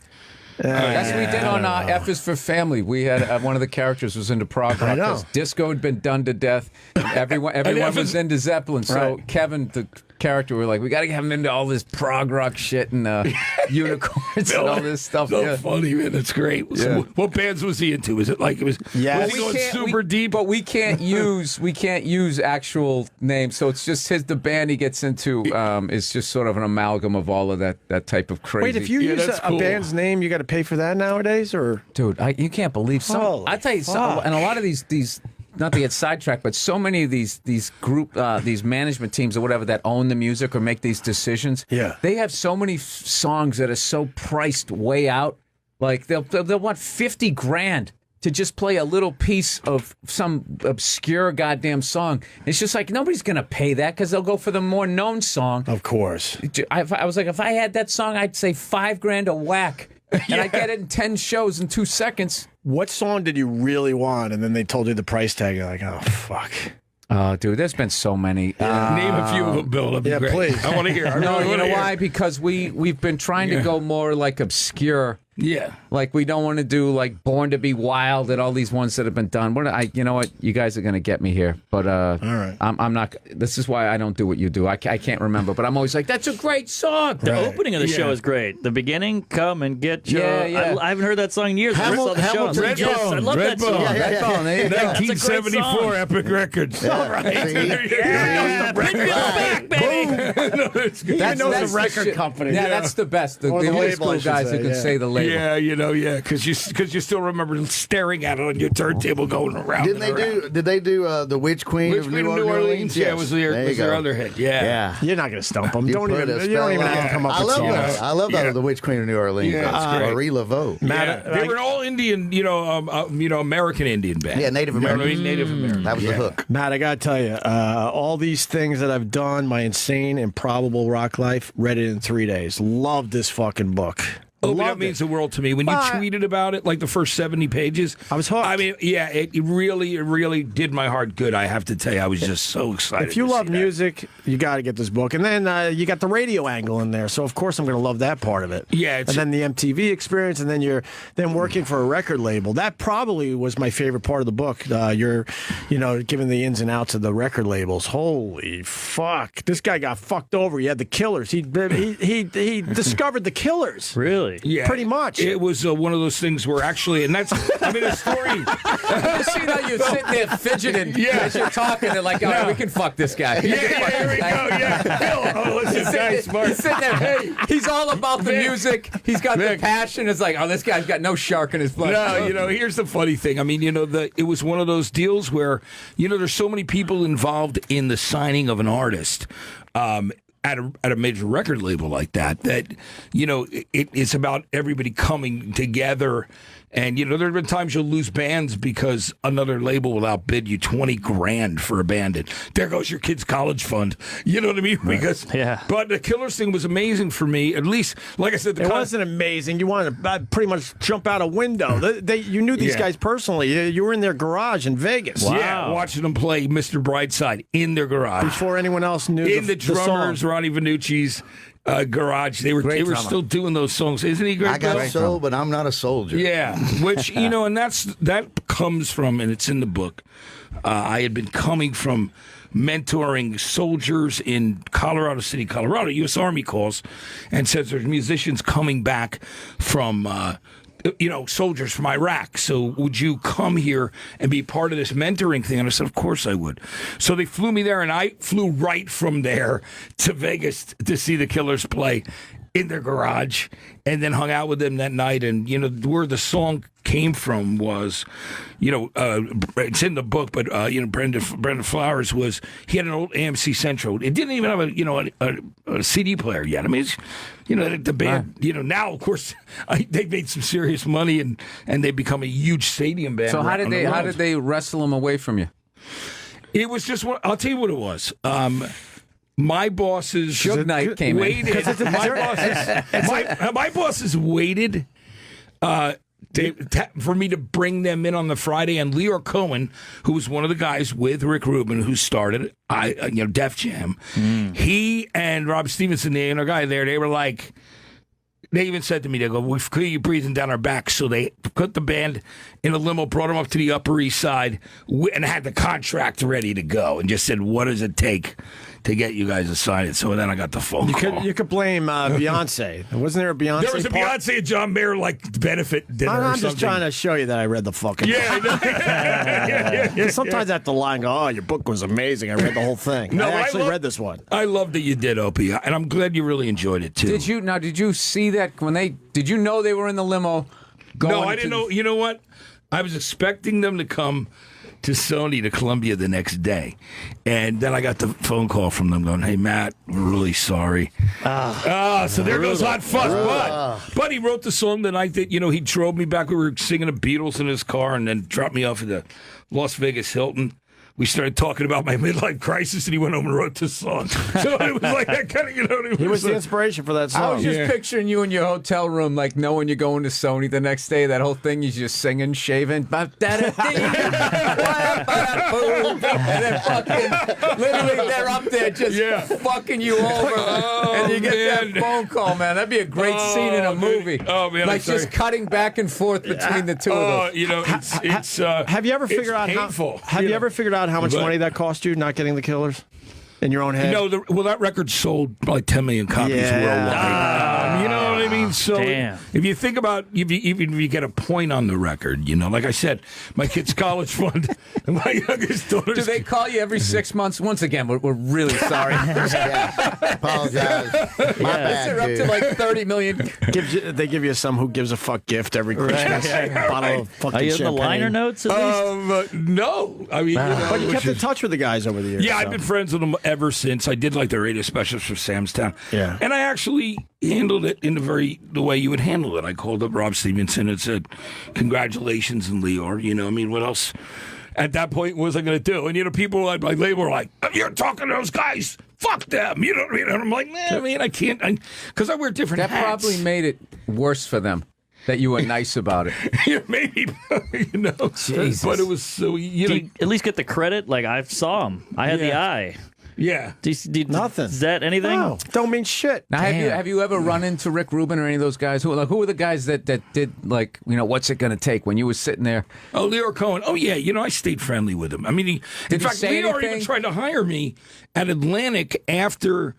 That's what we did on F is for Family. We had one of the characters was into prog rock I know. because disco had been done to death. And everyone F was is- into Zeppelin. So Right. Kevin, the character, we were like, we got to get him into all this prog rock shit and unicorns and all this stuff. So Yeah. funny, man. That's great. Yeah. So what bands was he into? Is it like it was? Yes. Was he going super deep? But we can't use actual names. So it's just the band he gets into is just sort of an amalgam of all of that type of crazy. Wait, if you Yeah, use that's a cool. band's name, you got to pay for that nowadays, or Dude, you can't believe some. Holy I tell you, fuck. and a lot of these, not to get sidetracked, but so many of these group, these management teams or whatever that own the music or make these decisions. Yeah. they have so many songs that are so priced way out. Like they'll want $50,000 to just play a little piece of some obscure goddamn song. It's just like nobody's gonna pay that because they'll go for the more known song. of course. I was like, if I had that song, I'd say $5,000 a whack. and I get it in 10 shows in 2 seconds. What song did you really want? And then they told you the price tag. You're like, oh, fuck. Oh, dude, there's been so many. Name a few of them, Bill. That'd be great. Please. I want to hear. No, you know why? Because we've been trying to go more like obscure. Yeah. Like we don't want to do like Born to Be Wild and all these ones that have been done. You know what? You guys are going to get me here, but all right. I'm not. This is why I don't do what you do. I can't remember, but I'm always like, that's a great song. The opening of the show is great. The beginning, come and get your. Yeah. I haven't heard that song in years. I saw the show. I was like, yes, I love that song. Redbone. There you go. 1974 Epic Records. All right. Bring it back, baby. No, that's good. That's the the record shit. company. Yeah, that's the best. The Or the old label, school I should guys say, who can say the label. Yeah, because you still remember staring at it on your turntable going around. Did they do the Witch Queen of New Orleans? Yeah, it was their other hit. Yeah. You're not going to stump them. You You don't even have to come up I with love songs. that. I love that. The Witch Queen of New Orleans. Yeah, it's great. Marie Laveau. They were an all Indian, American Indian band. Yeah, Native You know what I American. mean? Native American. That was the hook. Matt, I got to tell you, all these things that I've done, my insane, improbable rock life, read it in 3 days. Love this fucking book. Oh, that Loved means it. the world to me. When you tweeted about it, like the first 70 pages, I was hooked. I mean, yeah, it really did my heart good. I have to tell you, I was just so excited. If you to love see that. music, you got to get this book. And then you got the radio angle in there, so of course I'm going to love that part of it. Yeah, and then the MTV experience, and then you're working for a record label. That probably was my favorite part of the book. You're giving the ins and outs of the record labels. Holy fuck! This guy got fucked over. He had the Killers. He discovered the Killers. Really? Yeah, pretty much. It was one of those things where actually, and that's, I mean, a story. I see how you're sitting there fidgeting as you're talking. They're like, all right, we can fuck this guy. Yeah, here we go. Yeah, Bill. Oh, listen, guy's smart. He's sitting there. He's all about the music. He's got the passion. It's like, oh, this guy's got no shark in his blood. No, here's the funny thing. I mean, it was one of those deals where, there's so many people involved in the signing of an artist. At a major record label like that, it's about everybody coming together. And, there have been times you'll lose bands because another label will outbid you $20,000 for a band. And there goes your kid's college fund. You know what I mean? Because, but the Killers thing was amazing for me. At least, like I said, it wasn't amazing. You wanted to pretty much jump out a window. You knew these guys personally. You were in their garage in Vegas. Wow. Yeah, watching them play Mr. Brightside in their garage. Before anyone else knew the drummers, Ronnie Vannucci's garage. They were still doing those songs. Isn't he great? I got soul, but I'm not a soldier. Yeah, which and that comes from, and it's in the book. I had been coming from mentoring soldiers in Colorado City, Colorado. U.S. Army calls and says there's musicians coming back from. Soldiers from Iraq. So would you come here and be part of this mentoring thing? And I said, of course I would. So they flew me there, and I flew right from there to Vegas to see the Killers play in their garage, and then hung out with them that night. And, where the song came from was, it's in the book, but, Brendan Flowers he had an old AMC Central. It didn't even have a CD player yet. I mean, it's, the band, now, of course, they made some serious money, and they've become a huge stadium band. So how did they wrestle them away from you? It was just I'll tell you what it was. My bosses Suge Knight came waited. My bosses waited for me to bring them in on the Friday, and Leor Cohen, who was one of the guys with Rick Rubin who started Def Jam, he and Rob Stevenson, the inner guy there, they were like. They even said to me, they go, we feel you breathing down our backs. So they put the band in a limo, brought them up to the Upper East Side, and had the contract ready to go, and just said, what does it take to get you guys to sign it? So then I got the phone call. You could blame Beyonce. Wasn't there a Beyonce? There was a Beyonce and John Mayer benefit dinner or I'm something. just trying to show you that I read the fucking book. Yeah. Sometimes I have to lie and go, oh, your book was amazing. I read the whole thing. I actually read this one. I love that you did, Opie, and I'm glad you really enjoyed it, too. Did you see that did you know they were in the limo? No, I didn't know. You know what? I was expecting them to come to Sony to Columbia the next day, and then I got the phone call from them going, "Hey Matt, we're really sorry." So there goes Hot Fuzz. But he wrote the song the night that he drove me back. We were singing the Beatles in his car, and then dropped me off at the Las Vegas Hilton. we started talking about my midlife crisis, and he went home and wrote this song. So it was like that kind of, you know. He was the inspiration for that song. I was just picturing you in your hotel room, like knowing you're going to Sony the next day. That whole thing, you're just singing, shaving, and then fucking, literally, they're up there just fucking you over, and you get that phone call, man. That'd be a great scene in a movie. Oh man, like just cutting back and forth between the two of them. You know, it's have you ever figured out painful, how? Have you ever figured out how much money that cost you not getting the Killers in your own head? No, that record sold probably 10 million copies worldwide. You know what I mean? So if you think about, even if you get a point on the record, you know, like I said, my kid's college fund and my youngest daughter's. Do they call you every 6 months? Once again, we're really sorry. Apologize. My bad, They're up to like 30 million. They give you some who gives a fuck gift every Christmas. Bottle of fucking Are you in the champagne. liner notes at least? No. I mean, But you kept in touch with the guys over the years. Yeah, I've been friends with them ever since. I did like the radio specials for Sam's Town. Yeah. And I actually handled it in the way you would handle it. I called up Rob Stevenson and said, congratulations, and Leor. You know, I mean, what else at that point was I going to do? And, you know, people at my label were like, you're talking to those guys. Fuck them. You know what I mean? And I'm like, man, I mean, I can't, because I wear different hats. That probably made it worse for them. That you were nice about it. Yeah, maybe, you know. Jesus. But it was so, you know. Do you at least get the credit? Like, I saw him. I had the eye. Yeah. Nothing. Is that anything? No, don't mean shit. Now, have you ever run into Rick Rubin or any of those guys? Who were the guys that did, like, you know, what's it going to take when you were sitting there? Oh, Leor Cohen. Oh, yeah. You know, I stayed friendly with him. I mean, in fact, Leor even tried to hire me at Atlantic after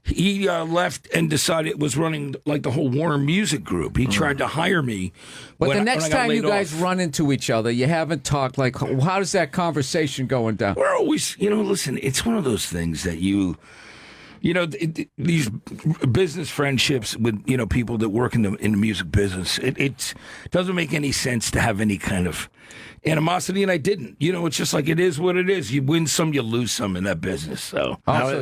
he left and decided it was running like the whole Warner Music Group. He tried to hire me. But the next time you guys run into each other, you haven't talked, like, how does that conversation going down? We're always, you know, listen, it's one of those things that you know, these business friendships with, you know, people that work in the music business, it doesn't make any sense to have any kind of animosity, and I didn't. You know, it's just like it is what it is. You win some, you lose some in that business. So that was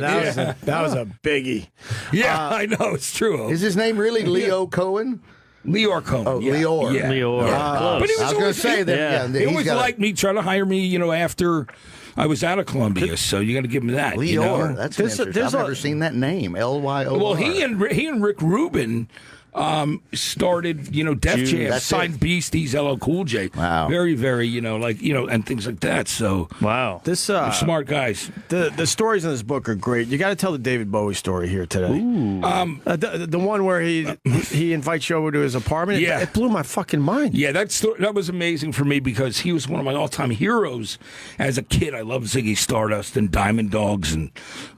a biggie. Yeah, I know, it's true. Is his name really Leo Cohen? Leor Cohen. Oh, Leor. Yeah. Leor. Yeah. But he was I was going to say that. He always liked me, trying to hire me, you know, after I was out of Columbia. So you got to give him that. Leor. You know? That's interesting. I've never seen that name. L-Y-O-R. Well, he and Rick Rubin started, you know, Def Jam, signed Beasties, LL Cool J. Wow. Very, very, you know, like, you know, and things like that. So, wow. This they're smart guys. The stories in this book are great. You got to tell the David Bowie story here today. The one where he invites you over to his apartment. Yeah. It blew my fucking mind. Yeah, that was amazing for me because he was one of my all-time heroes as a kid. I loved Ziggy Stardust and Diamond Dogs and,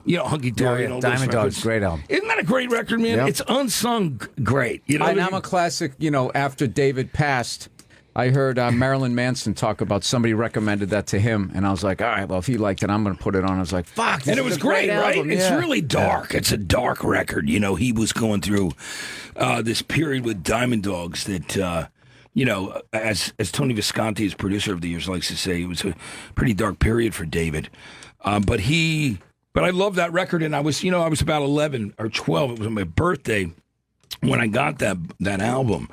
you know, Hunky Dory and all those Diamond records. Dogs, great album. Isn't that a great record, man? Yep. It's unsung great. You know, And I'm a classic, you know, after David passed, I heard Marilyn Manson talk about somebody recommended that to him, and I was like, all right, well, if he liked it, I'm going to put it on. I was like, fuck, this and it is was a great right? album. It's Yeah. really dark. It's a dark record. You know, he was going through this period with Diamond Dogs that, you know, as Tony Visconti, his producer of the years, likes to say, it was a pretty dark period for David. But I love that record, and I was about 11 or 12. It was my birthday when I got that album.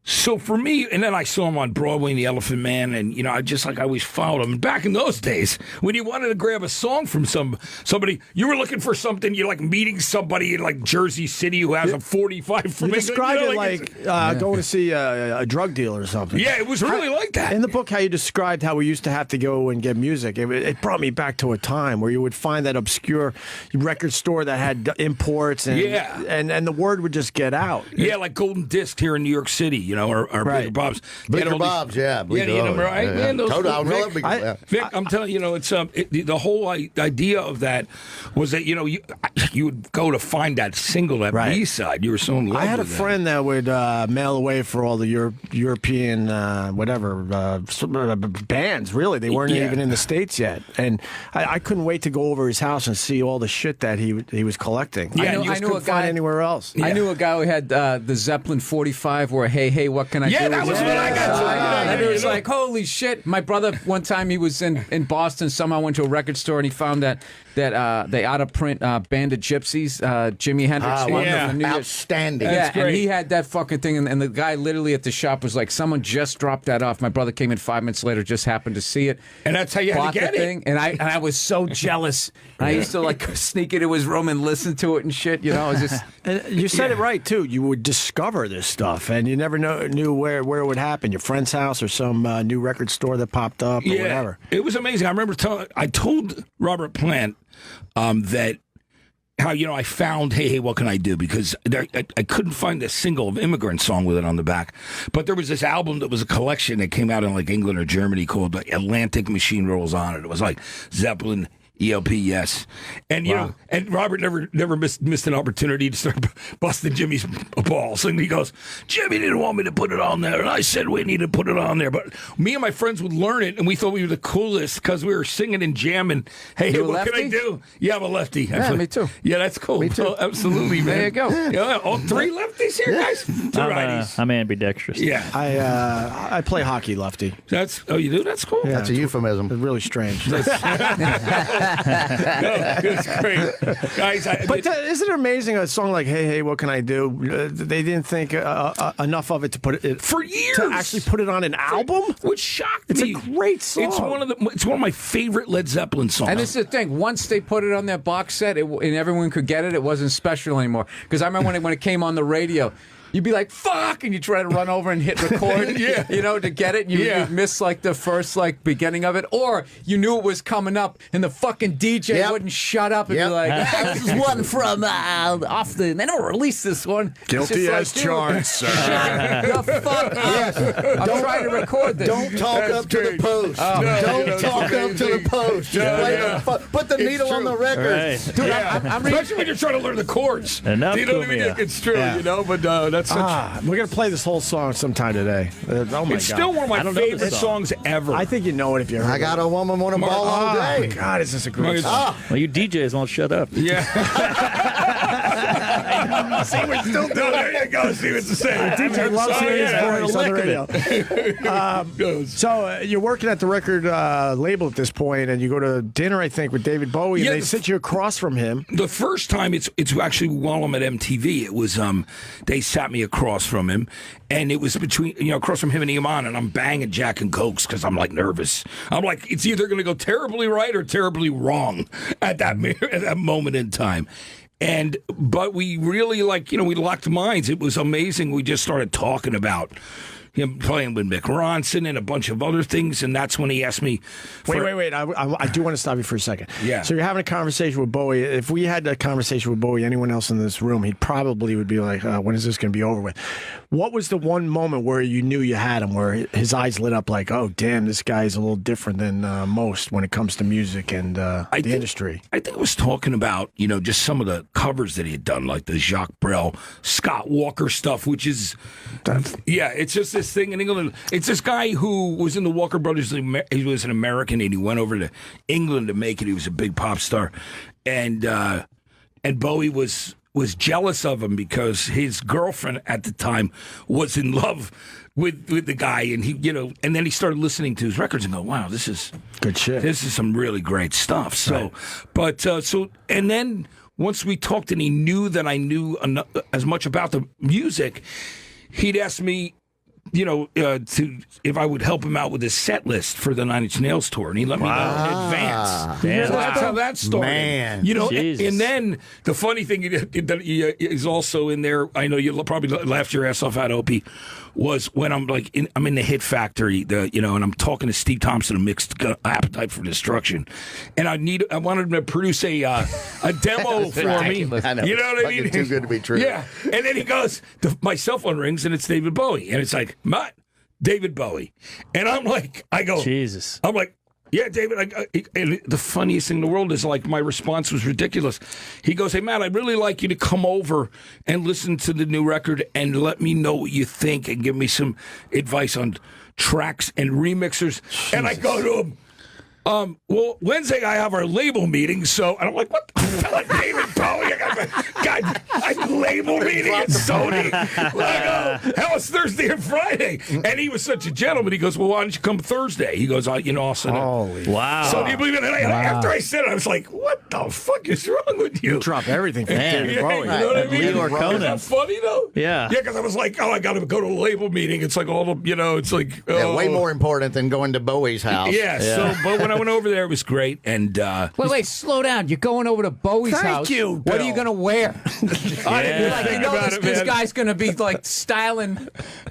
So for me, and then I saw him on Broadway in The Elephant Man, and, you know, I always followed him. Back in those days, when you wanted to grab a song from somebody, you were looking for something, you're like meeting somebody in like Jersey City who has a 45 from You described it like going to see a drug dealer or something. Yeah, it was really like that. In the book, how you described how we used to have to go and get music, it brought me back to a time where you would find that obscure record store that had imports, and and the word would just get out. Yeah, like Golden Disc here in New York City, you know, or Bleecker Bob's. Bleecker Bob's, yeah. You know, right? Yeah. Man, those Vic, I'm telling you, know, it's the whole idea of that was that, you know, you would go to find that single, that B-side. You were so in love with it. I had a friend that would mail away for all the European bands. Really, they weren't even in the States yet, and I couldn't wait to go over his house and see all the shit that he was collecting. Yeah, you just couldn't find anywhere else. I knew a guy who had the Zeppelin 45 where Hey Hey what can I do? Yeah, that was what I got to. And it was like, holy shit. My brother, one time he was in Boston, somehow went to a record store and he found that they out-of-print Band of Gypsies, Jimi Hendrix. Outstanding. Yeah, and he had that fucking thing, and the guy literally at the shop was like, someone just dropped that off. My brother came in 5 minutes later, just happened to see it. And that's how you had to get it. And I was so jealous. I used to like sneak into his room and listen to it and shit. You know, it was just. And you said it right too. You would discover this stuff, and you never knew where it would happen. Your friend's house or some new record store that popped up or whatever. It was amazing. I remember I told Robert Plant that how I found hey what can I do, because I couldn't find a single Immigrant song with it on the back, but there was this album that was a collection that came out in like England or Germany called Atlantic Machine Rolls On It. It was like Zeppelin, ELP, yes, and and Robert never missed an opportunity to start busting Jimmy's balls, and he goes, Jimmy didn't want me to put it on there, and I said we need to put it on there, but me and my friends would learn it, and we thought we were the coolest because we were singing and jamming. Hey, what can I do? Yeah, I'm a lefty. Yeah, me too. Yeah, that's cool. Me too. Oh, absolutely, man. There you go. Yeah, all three lefties here, guys. Two righties. I'm ambidextrous. Yeah, I play hockey lefty. You do? That's cool. Yeah, That's a euphemism. It's really strange. It's great, guys. But isn't it amazing? A song like "Hey, what can I do"? They didn't think enough of it to put it for years to actually put it on an album, which shocked me. It's a great song. It's one of my favorite Led Zeppelin songs. And it's the thing. Once they put it on their box set, and everyone could get it, it wasn't special anymore. Because I remember when it came on the radio. You'd be like, fuck, and you try to run over and hit record, to get it. You'd miss, like, the first, beginning of it. Or you knew it was coming up, and the fucking DJ wouldn't shut up and be like, this is one from off the... They don't release this one. Guilty as charged, sir. Shut the fuck up. I'm trying to record this. Don't talk up to the post. Don't talk up to the post. Put the needle on the record. Right. Dude, I'm reading... Especially when you're trying to learn the chords. Enough, you know what I mean? It's true, but that's such... we're going to play this whole song sometime today. Oh, my God. It's still one of my favorite songs ever. I think you know it if you heard it. I got a woman want to ball all day. God, is this a great song? Well, you DJs won't shut up. Yeah. See, we're still doing it. There you go. See, it's the same. DJ loves hearing his voice on the radio. So you're working at the record label at this point, and you go to dinner, I think, with David Bowie, and they sit you across from him. The first time, it's actually while I'm at MTV. It was they sat me across from him, and it was between across from him and Iman, and I'm banging Jack and Cokes because I'm like nervous. I'm like, it's either going to go terribly right or terribly wrong at that moment in time. But we really we locked minds. It was amazing. We just started talking about him playing with Mick Ronson and a bunch of other things, and that's when he asked me. Wait! I do want to stop you for a second. Yeah. So you're having a conversation with Bowie. If we had a conversation with Bowie, anyone else in this room, he probably would be like, "When is this going to be over with?" What was the one moment where you knew you had him, where his eyes lit up like, "Oh, damn, this guy's a little different than most when it comes to music and the industry"? I think I was talking about just some of the covers that he had done, like the Jacques Brel, Scott Walker stuff, which is it's just this thing in England. It's this guy who was in the Walker Brothers. He was an American, and he went over to England to make it. He was a big pop star, and Bowie was jealous of him because his girlfriend at the time was in love with the guy, and he and then he started listening to his records and go, wow, this is good shit. This is some really great stuff. So, but and then once we talked and he knew that I knew as much about the music, he'd ask me, if I would help him out with his set list for the Nine Inch Nails tour, and he let me know in advance. Damn. So that's how that started. Man. And then the funny thing that he is also in there, I know you probably laughed your ass off at Opie, was when I'm I'm in the Hit Factory, and I'm talking to Steve Thompson of Mixed Appetite for Destruction, and I wanted him to produce a demo for me. I know. You know what I mean? Too good to be true. Yeah. And then he goes, my cell phone rings, and it's David Bowie, and it's like, Matt, David Bowie, and I'm like, Jesus. I'm like, yeah, David. And the funniest thing in the world is my response was ridiculous. He goes, hey, Matt, I'd really like you to come over and listen to the new record and let me know what you think and give me some advice on tracks and remixers. Jesus. And I go to him, Well, Wednesday I have our label meeting, so and I'm like, what the hell, David Bowie? I label meeting at Sony. Hell, it's Thursday and Friday. And he was such a gentleman. He goes, well, why don't you come Thursday? He goes, I'll set up. Holy Wow. So do you believe it? And after I said it, I was like, what the fuck is wrong with you? drop everything for Man. David Yeah, Bowie. you know what I mean? Lee or Conan. Is that funny, though? Yeah. Yeah, because I was like, I got to go to a label meeting. It's like all the, it's like... Yeah, way oh. more important than going to Bowie's house. Yeah, so, but when I went over there, it was great. And Wait, slow down. You're going over to Bowie's Thank house. you, What are Bill. you going to wear? I didn't Like, think you know about this, it, this man. guy's going to be like styling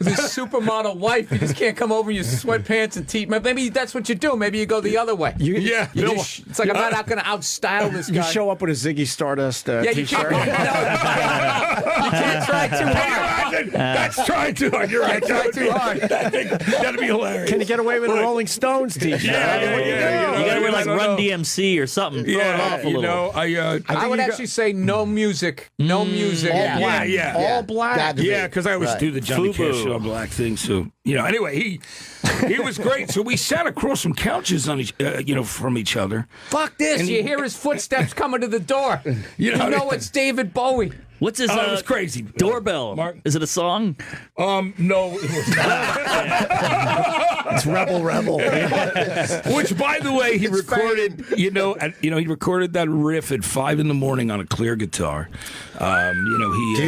his supermodel wife. You just can't come over in your sweatpants and tee. Maybe that's what you do. Maybe you go the other way. Yeah, You Bill, just- it's like I'm not going to outstyle this You guy. show up with a Ziggy Stardust yeah, you t-shirt. can't, you can't try too hard. Imagine, that's trying too hard. You're right. Try too hard. That'd be hilarious. Can you get away with a Rolling Stones t-shirt? You gotta wear like Run DMC or something. Throw it off a little. I would actually say no music. No music. All black. Yeah. All black. Got to be. Yeah, because I always Right. do the Johnny Fubu. Cash All Black thing. So anyway, he was great. So we sat across some couches on each, from each other. Fuck this. And- You hear his footsteps coming to the door. You know it's David Bowie. What's his Oh, it was crazy. doorbell? Mark? Is it a song? No, it was not. It's Rebel. Which, by the way, he recorded. He recorded that riff at 5 a.m. on a clear guitar.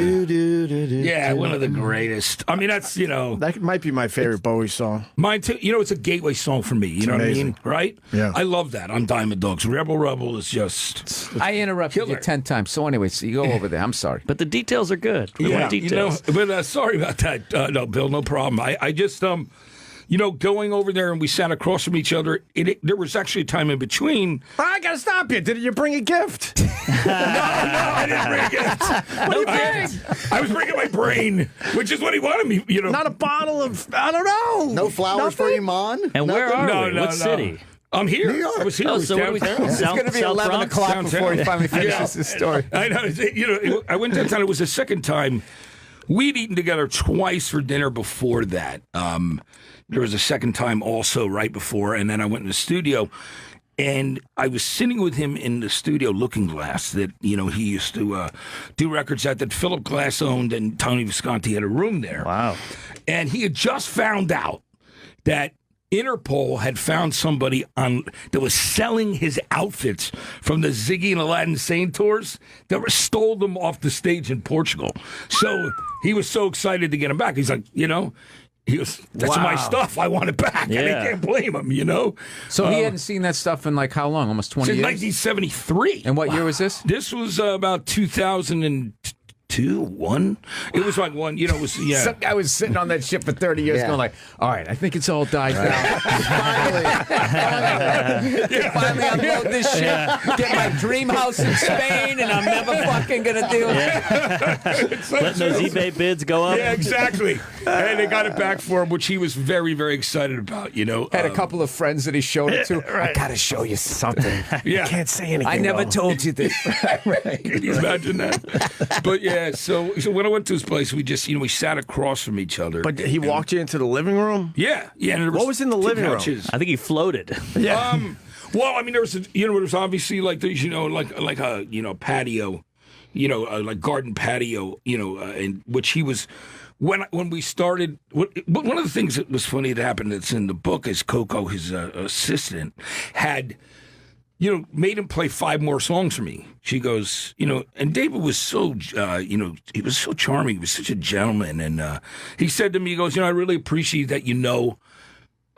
Yeah, one of the greatest. I mean, that's That might be my favorite Bowie song. mine too. It's a gateway song for me. You know amazing. what I mean, right? Yeah. I love that. I'm Diamond Dogs. Rebel is just. I interrupted you Killer. 10 times. So anyway, so you go over there. I'm sorry. But the details are good. We want details. But sorry about that. No, Bill, no problem. I just going over there and we sat across from each other. There was actually a time in between. I gotta stop you. Did you bring a gift? No, I didn't bring a gift. What do you think? I was bringing my brain, which is what he wanted me. Not a bottle of, I don't know. No flowers for Nothing? Iman? And where are No, we? no, What no. city? I'm here. New York. I was here. Oh, It was so what are we downtown. doing? It's going to be South 11 Bronx? o'clock Downtown. before he finally finishes his story. I know. I went downtown. It was the second time. We'd eaten together twice for dinner before that. There was a second time also right before, and then I went in the studio. And I was sitting with him in the studio Looking Glass that, he used to do records at that Philip Glass owned, and Tony Visconti had a room there. Wow. And he had just found out that Interpol had found somebody that was selling his outfits from the Ziggy and Aladdin Sane tours that stole them off the stage in Portugal. So he was so excited to get them back. He's like, that's my stuff. I want it back. And Yeah. I can't blame him, So he hadn't seen that stuff in like how long? Almost 20 Since years? 1973. And what year was this? This was about 2002, 1. It was like one, it was, yeah. Some guy was sitting on that ship for 30 years Yeah. going like, all right, I think it's all died down. Finally unload this ship, get my dream house in Spain, and I'm never fucking going to do it. Letting those eBay bids go up. Yeah, exactly. And they got it back for him, which he was very, very excited about, Had a couple of friends that he showed it to. I got to show you something. Yeah. Can't say anything. I never though. told you this. Can you imagine that? But yeah, so when I went to his place, we just, we sat across from each other. But he walked you into the living room? Yeah. And there What was in the two living room? couches. I think he floated. Yeah. Well, I mean, there was, there was obviously like these, like a, patio, like garden patio, and which he was, when we started, one of the things that was funny that happened that's in the book is Coco, his assistant, had, made him play 5 more songs for me. She goes, and David was so, he was so charming. He was such a gentleman. And he said to me, he goes, I really appreciate that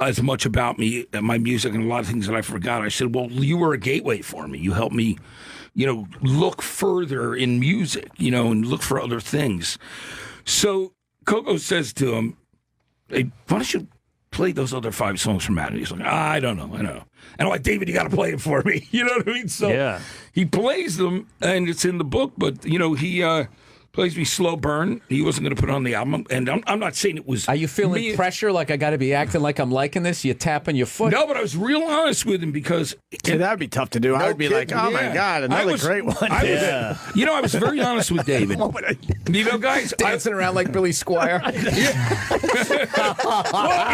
as much about me and my music and a lot of things that I forgot. I said, well, you were a gateway for me. You helped me, look further in music, and look for other things. So Coco says to him, hey, why don't you play those other 5 songs from Matt? And he's like, I don't know. And I'm like, David, you got to play it for me. You know what I mean? So Yeah. he plays them, and it's in the book, but, he plays me Slow Burn. He wasn't going to put it on the album, and I'm not saying it was. Are you feeling pressure? Like I got to be acting like I'm liking this? You tapping your foot? No, but I was real honest with him because See, that would be tough to do. I would be like, oh my God, another great one. I was very honest with David. You know, guys, dancing around like Billy Squire. Well,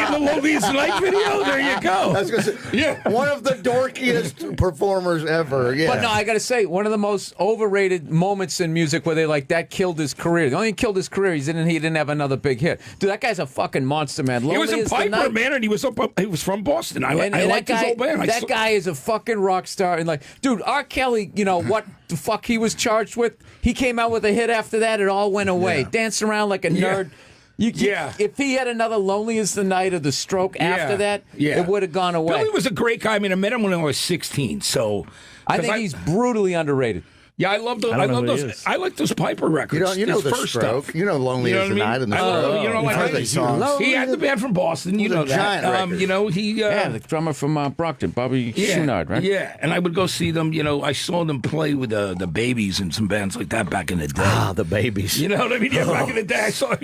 in the Loneliest Night video, there you go. I was gonna say, one of the dorkiest performers ever. Yeah. But no, I got to say, one of the most overrated moments in music where they like that killed his career. The only thing killed his career, he didn't have another big hit. Dude, that guy's a fucking monster, man. He was a Piper, man, and he was from Boston. I liked his old band. That guy is a fucking rock star. And like, dude, R. Kelly, you know what the fuck he was charged with? He came out with a hit after that. It all went away. Dancing around like a nerd. If he had another Lonely as the Night or The Stroke after that, it would have gone away. Billy was a great guy. I mean, I met him when I was 16. So I think he's brutally underrated. Yeah, I love those. I like those Piper records. You know the first Stroke. Stuff. You know Lonely as the Night and the Stroke. You know, like he had the band from Boston. You know that. You know the drummer from Brockton, Bobby Chouinard, right? Yeah, and I would go see them. You know, I saw them play with the Babies and some bands like that back in the day. Ah, the Babies. You know what I mean? Yeah, back in the day, I saw.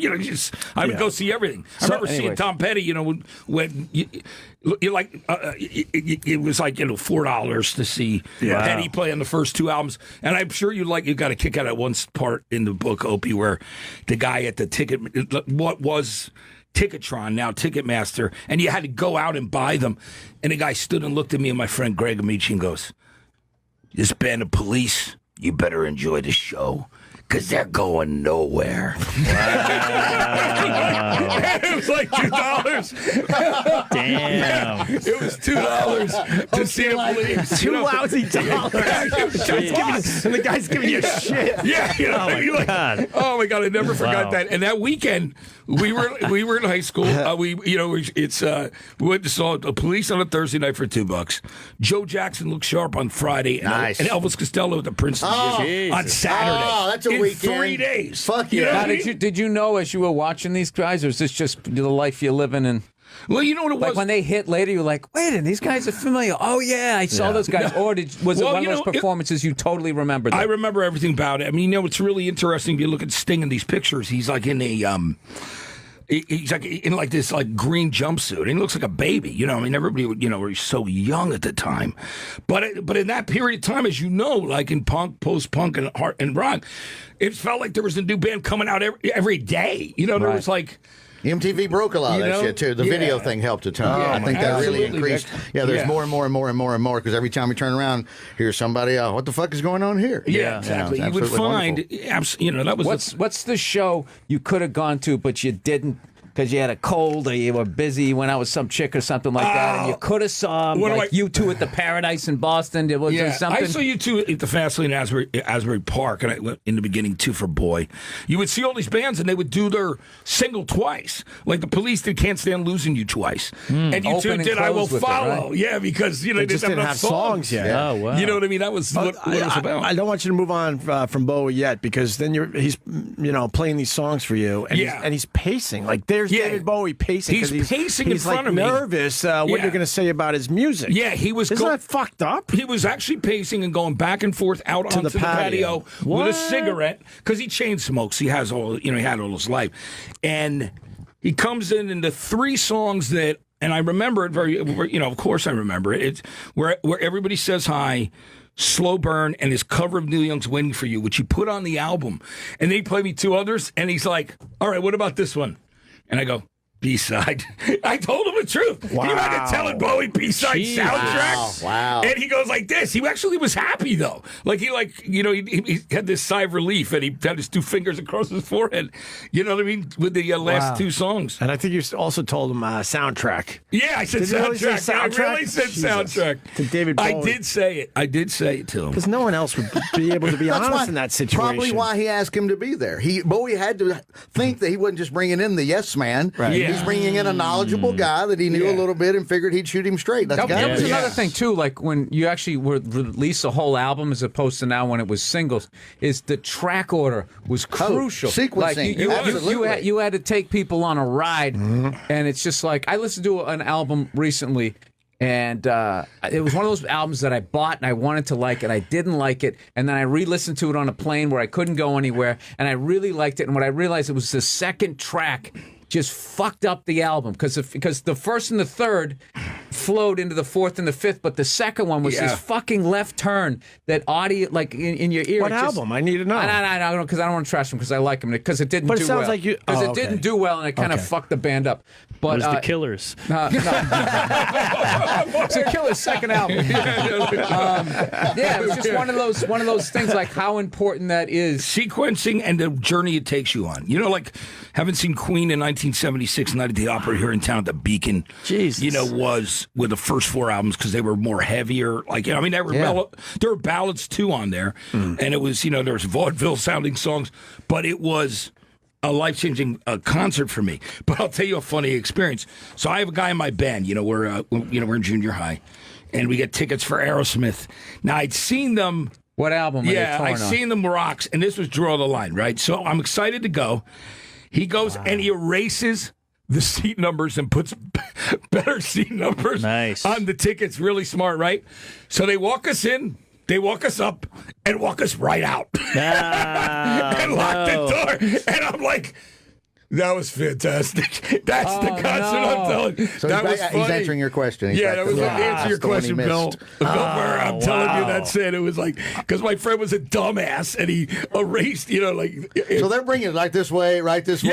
I would go see everything. I remember seeing Tom Petty. You know, when it was like $4 to see Petty play on the first two albums, and I'm sure you got a kick out of one part in the book, Opie, where the guy at the what was Ticketron, now Ticketmaster, and you had to go out and buy them, and the guy stood and looked at me and my friend Greg Amici and goes, "This band of Police, you better enjoy the show, because they're going nowhere." It was like $2. Damn. It was $2 to see him leave. $2 lousy dollars. And the guy's giving you shit. Yeah. Oh, my God. Oh, my God. I never forgot that. And that weekend, we were in high school. We went to saw the Police on a Thursday night for $2. Joe Jackson looked sharp on Friday. Nice. And Elvis Costello at the Princeton on Saturday. Oh, that's a weekend. 3 days. Fuck yeah. Now, did you know as you were watching these guys, or is this just the life you're living in? Well, you know what it was? Like when they hit later, you're like, wait a minute, these guys are familiar. Oh, yeah, I saw those guys. Or was it one of those performances you totally remember? I remember everything about it. I mean, it's really interesting if you look at Sting in these pictures. He's like in a... He's like in like this like green jumpsuit. And he looks like a baby, you know. I mean, everybody, he's so young at the time. But in that period of time, as you know, like in punk, post-punk, and rock, it felt like there was a new band coming out every day. You know, there was like. MTV broke a lot of that shit too. The video thing helped a ton. I think that really increased. There's more and more and more and more and more because every time we turn around, here's somebody. What the fuck is going on here? Yeah, exactly. You would find, that was. What's the show you could have gone to but you didn't? Because you had a cold or you were busy, you went out with some chick or something like that, and you could have saw you two at the Paradise in Boston. Was there something? I saw you two at the Fastlane in Asbury Park, and I went in the beginning, Two for Boy. You would see all these bands, and they would do their single twice. Like the Police did Can't Stand Losing You twice. And you two did I Will Follow. Right? Yeah, because they just didn't have songs yet. Yeah. Oh, wow. You know what I mean? That was what it was about. I don't want you to move on from Bowie yet, because then he's playing these songs for you, and he's pacing. Like there's David Bowie pacing. He's pacing in front of me. He's nervous what you're going to say about his music. Yeah, he was. Isn't that fucked up? He was actually pacing and going back and forth out onto the patio with a cigarette because he chain smokes. He has all. He had all his life, and he comes in the three songs that. And I remember it very. Of course I remember it. It's where everybody says hi. Slow Burn and his cover of Neil Young's Waiting for You, which he put on the album. And then he played me two others, and he's like, all right, what about this one? And I go, B-side. I told him the truth. Wow. Can you imagine telling Bowie B-side soundtrack? Wow. And he goes like this. He actually was happy, though. Like, he had this sigh of relief, and he had his two fingers across his forehead. You know what I mean? With the last two songs. And I think you also told him soundtrack. Yeah, I said soundtrack. I really said soundtrack. To David Bowie. I did say it to him. Because no one else would be able to be honest in that situation. Probably why he asked him to be there. Bowie had to think that he wasn't just bringing in the yes man. Right. Yeah. He's bringing in a knowledgeable guy that he knew a little bit and figured heuld shoot him straight. That was another thing, too, like when you actually would release a whole album as opposed to now when it was singles, is the track order was crucial. Sequencing. Like you had to take people on a ride, and it's just like, I listened to an album recently, And it was one of those albums that I bought and I wanted to like, and I didn't like it. And then I re-listened to it on a plane where I couldn't go anywhere, and I really liked it. And what I realized, it was the second track just fucked up the album because the first and the third flowed into the fourth and the fifth, but the second one was this fucking left turn that audio, like in your ear. What album? I need to know. No, because I don't want to trash them because I like them, because it didn't but do it sounds well. like you. Because it didn't do well, and it kind of fucked the band up. But it was the Killers. No. It's a Killers' second album. It was just one of those things, like how important that is. Sequencing and the journey it takes you on. You know, like having seen Queen in 1976, Night at the Opera here in town at the Beacon. Jesus. You know, was with the first 4 albums because they were more heavier. Like, you know, I mean, there were ballads too on there, and it was, you know, there was vaudeville sounding songs, but it was a life-changing concert for me. But I'll tell you a funny experience. So I have a guy in my band. You know, we're in junior high, and we get tickets for Aerosmith. Now I'd seen them. What album? I'd seen them rocks, and this was Draw the Line, right? So I'm excited to go. He goes and he erases the seat numbers and puts better seat numbers on the tickets. Really smart, right? So they walk us in. They walk us up and walk us right out and lock the door. And I'm like, that was fantastic. That's the concert I'm telling you. So that was funny. He's answering your question. That was answer your question, Bill. Bill Burr, I'm telling you, that's it. It was like, because my friend was a dumbass and he erased, you know, like. So they're bringing it like this way, right this way,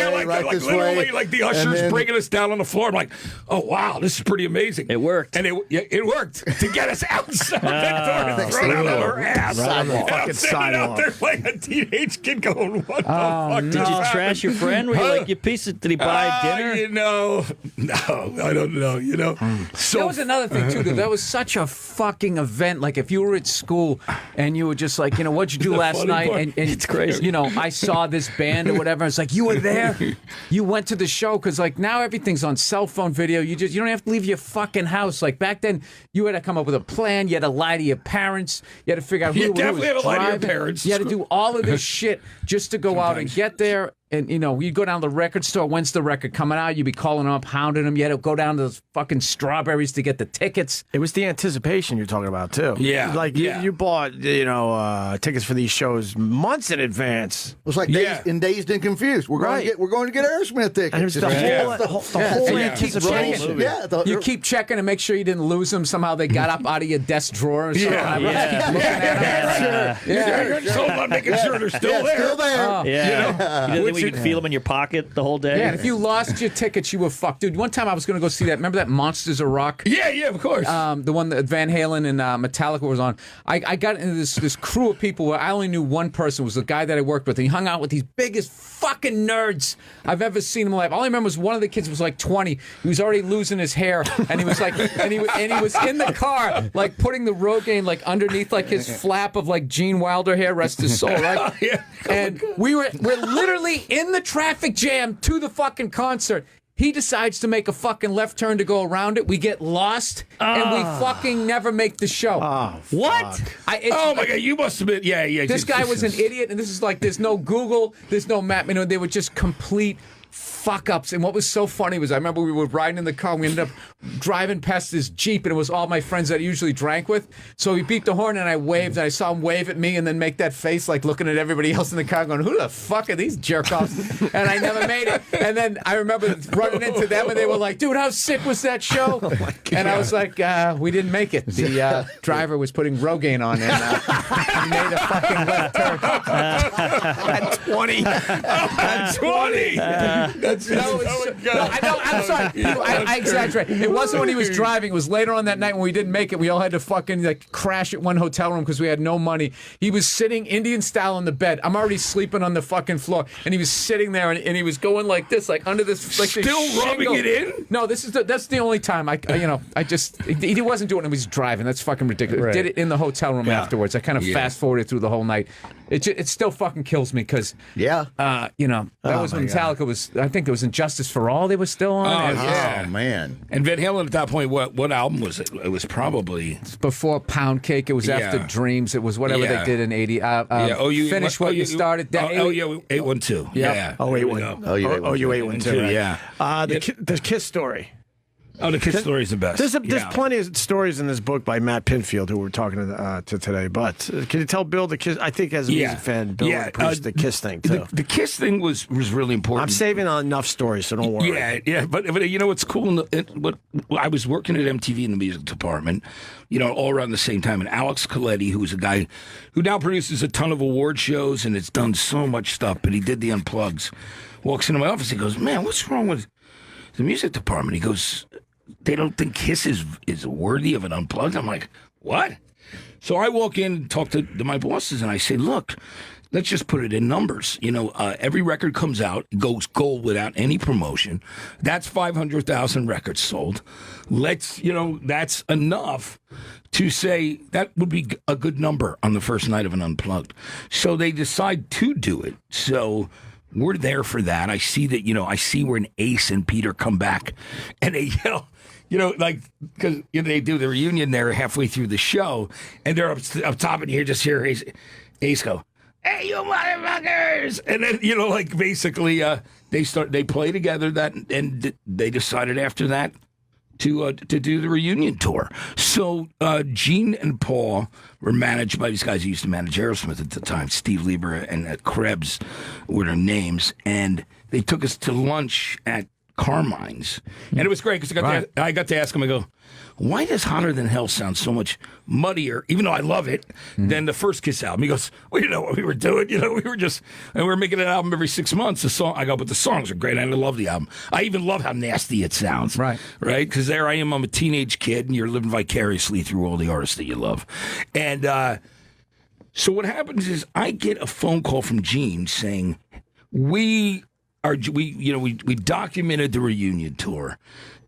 this way. Like the ushers bringing us down on the floor. I'm like, oh, wow, this is pretty amazing. It worked. And it worked to get us outside that door and throw it out of our ass. Right on the And I'm fucking sitting out there like a teenage kid going, what the fuck? Did you trash your friend? Were you like, you piece of, did he buy dinner? You know, no, I don't know. You know, so that was another thing too, dude. That was such a fucking event. Like if you were at school and you were just like, you know, what'd you do last night? And it's crazy. You know, I saw this band or whatever. It's like, you were there. You went to the show, because like now everything's on cell phone video. You don't have to leave your fucking house. Like back then, you had to come up with a plan. You had to lie to your parents. You had to figure out who was definitely had to lie to your parents. You had to do all of this shit just to go out and get there. And, you know, you'd go down to the record store. When's the record coming out? You'd be calling them up, hounding them. You had to go down to those fucking Strawberries to get the tickets. It was the anticipation you're talking about, too. Yeah. Like, you bought, you know, tickets for these shows months in advance. It was like Dazed and Confused. We're going to get Aerosmith tickets. And it was the whole anticipation. You keep checking to make sure you didn't lose them. Somehow they got up out of your desk drawer or something. You're so about making sure they're still there. Still there. You know, you could feel them in your pocket the whole day. Yeah, and if you lost your tickets, you were fucked. Dude, one time I was going to go see that. Remember that Monsters of Rock? Yeah, of course. The one that Van Halen and Metallica was on. I got into this crew of people where I only knew one person, was the guy that I worked with. And he hung out with these biggest fucking nerds I've ever seen in my life. All I remember was one of the kids was like 20. He was already losing his hair, and he was like, and he was in the car, like putting the Rogaine like underneath like his flap of like Gene Wilder hair, rest his soul, right? And we're literally in the traffic jam to the fucking concert. He decides to make a fucking left turn to go around it. We get lost, and we fucking never make the show. What? Oh my God, you must have been. Yeah. This guy was an idiot, and this is like, there's no Google, there's no map. You know, they were just complete fuck-ups. And what was so funny was I remember we were riding in the car, and we ended up driving past this Jeep, and it was all my friends that I usually drank with. So he beeped the horn, and I waved, and I saw him wave at me and then make that face like looking at everybody else in the car going, who the fuck are these jerk-offs? And I never made it. And then I remember running into them, and they were like, dude, how sick was that show? And I was like, we didn't make it. The driver was putting Rogaine on, and he made a fucking left turn. At 20. At 20. I'm sorry. I exaggerate. It wasn't when he was driving. It was later on that night when we didn't make it. We all had to fucking like crash at one hotel room because we had no money. He was sitting Indian style on the bed. I'm already sleeping on the fucking floor, and he was sitting there, and he was going like this, like under this, like still this rubbing it in. No, that's the only time he wasn't doing it. He was driving. That's fucking ridiculous. Right. Did it in the hotel room afterwards. I kind of fast forwarded through the whole night. It still fucking kills me because that was when Metallica was. I think it was Injustice for All they were still on. Oh man! And Van Halen at that point, what album was it? It was probably before Pound Cake. It was after Dreams. It was whatever they did in '80. Finish what you started. 812. Yeah. 812. 812. Yeah. The Kiss story. Oh, the Kiss story is the best. There's plenty of stories in this book by Matt Pinfield, who we're talking to today. But can you tell Bill the Kiss? I think as a music fan, Bill appreciates the Kiss thing too. The Kiss thing was really important. I'm saving on enough stories, so don't worry. Yeah. But you know what's cool? I was working at MTV in the music department, all around the same time. And Alex Coletti, who's a guy who now produces a ton of award shows and has done so much stuff, but he did the Unplugs, walks into my office. He goes, "Man, what's wrong with the music department?" He goes, "They don't think Kiss is worthy of an Unplugged." I'm like, "What?" So I walk in and talk to my bosses, and I say, "Look, let's just put it in numbers. Every record comes out, goes gold without any promotion. That's 500,000 records sold. That's enough to say that would be a good number on the first night of an Unplugged." So they decide to do it. So we're there for that. I see that, I see where an Ace and Peter come back and they yell, because they do the reunion there halfway through the show, and they're up top, and you just hear Ace go, "Hey, you motherfuckers!" And then, basically, they play together and they decided after that to do the reunion tour. So Gene and Paul were managed by these guys who used to manage Aerosmith at the time. Steve Lieber and Krebs were their names, and they took us to lunch at Carmine's, and it was great because I got to ask him. I go, "Why does Hotter Than Hell sound so much muddier, even though I love it, than the first Kiss album?" He goes, "Well, you know what we were doing? We were making an album every 6 months. I go, but the songs are great. I love the album. I even love how nasty it sounds. Right? Because there I am. I'm a teenage kid, and you're living vicariously through all the artists that you love. And so what happens is I get a phone call from Gene saying, we documented the reunion tour,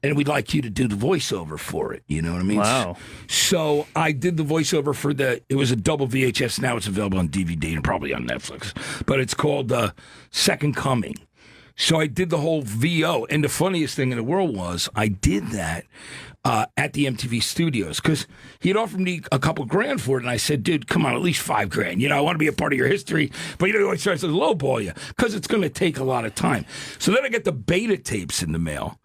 and we'd like you to do the voiceover for it. You know what I mean? Wow. So I did the voiceover for it was a double VHS. Now it's available on DVD and probably on Netflix. But it's called Second Coming. So I did the whole VO. And the funniest thing in the world was I did that at the MTV studios because he'd offered me a couple grand for it. And I said, "Dude, come on, at least $5,000. I want to be a part of your history." But he always tries to lowball you because it's going to take a lot of time. So then I get the beta tapes in the mail.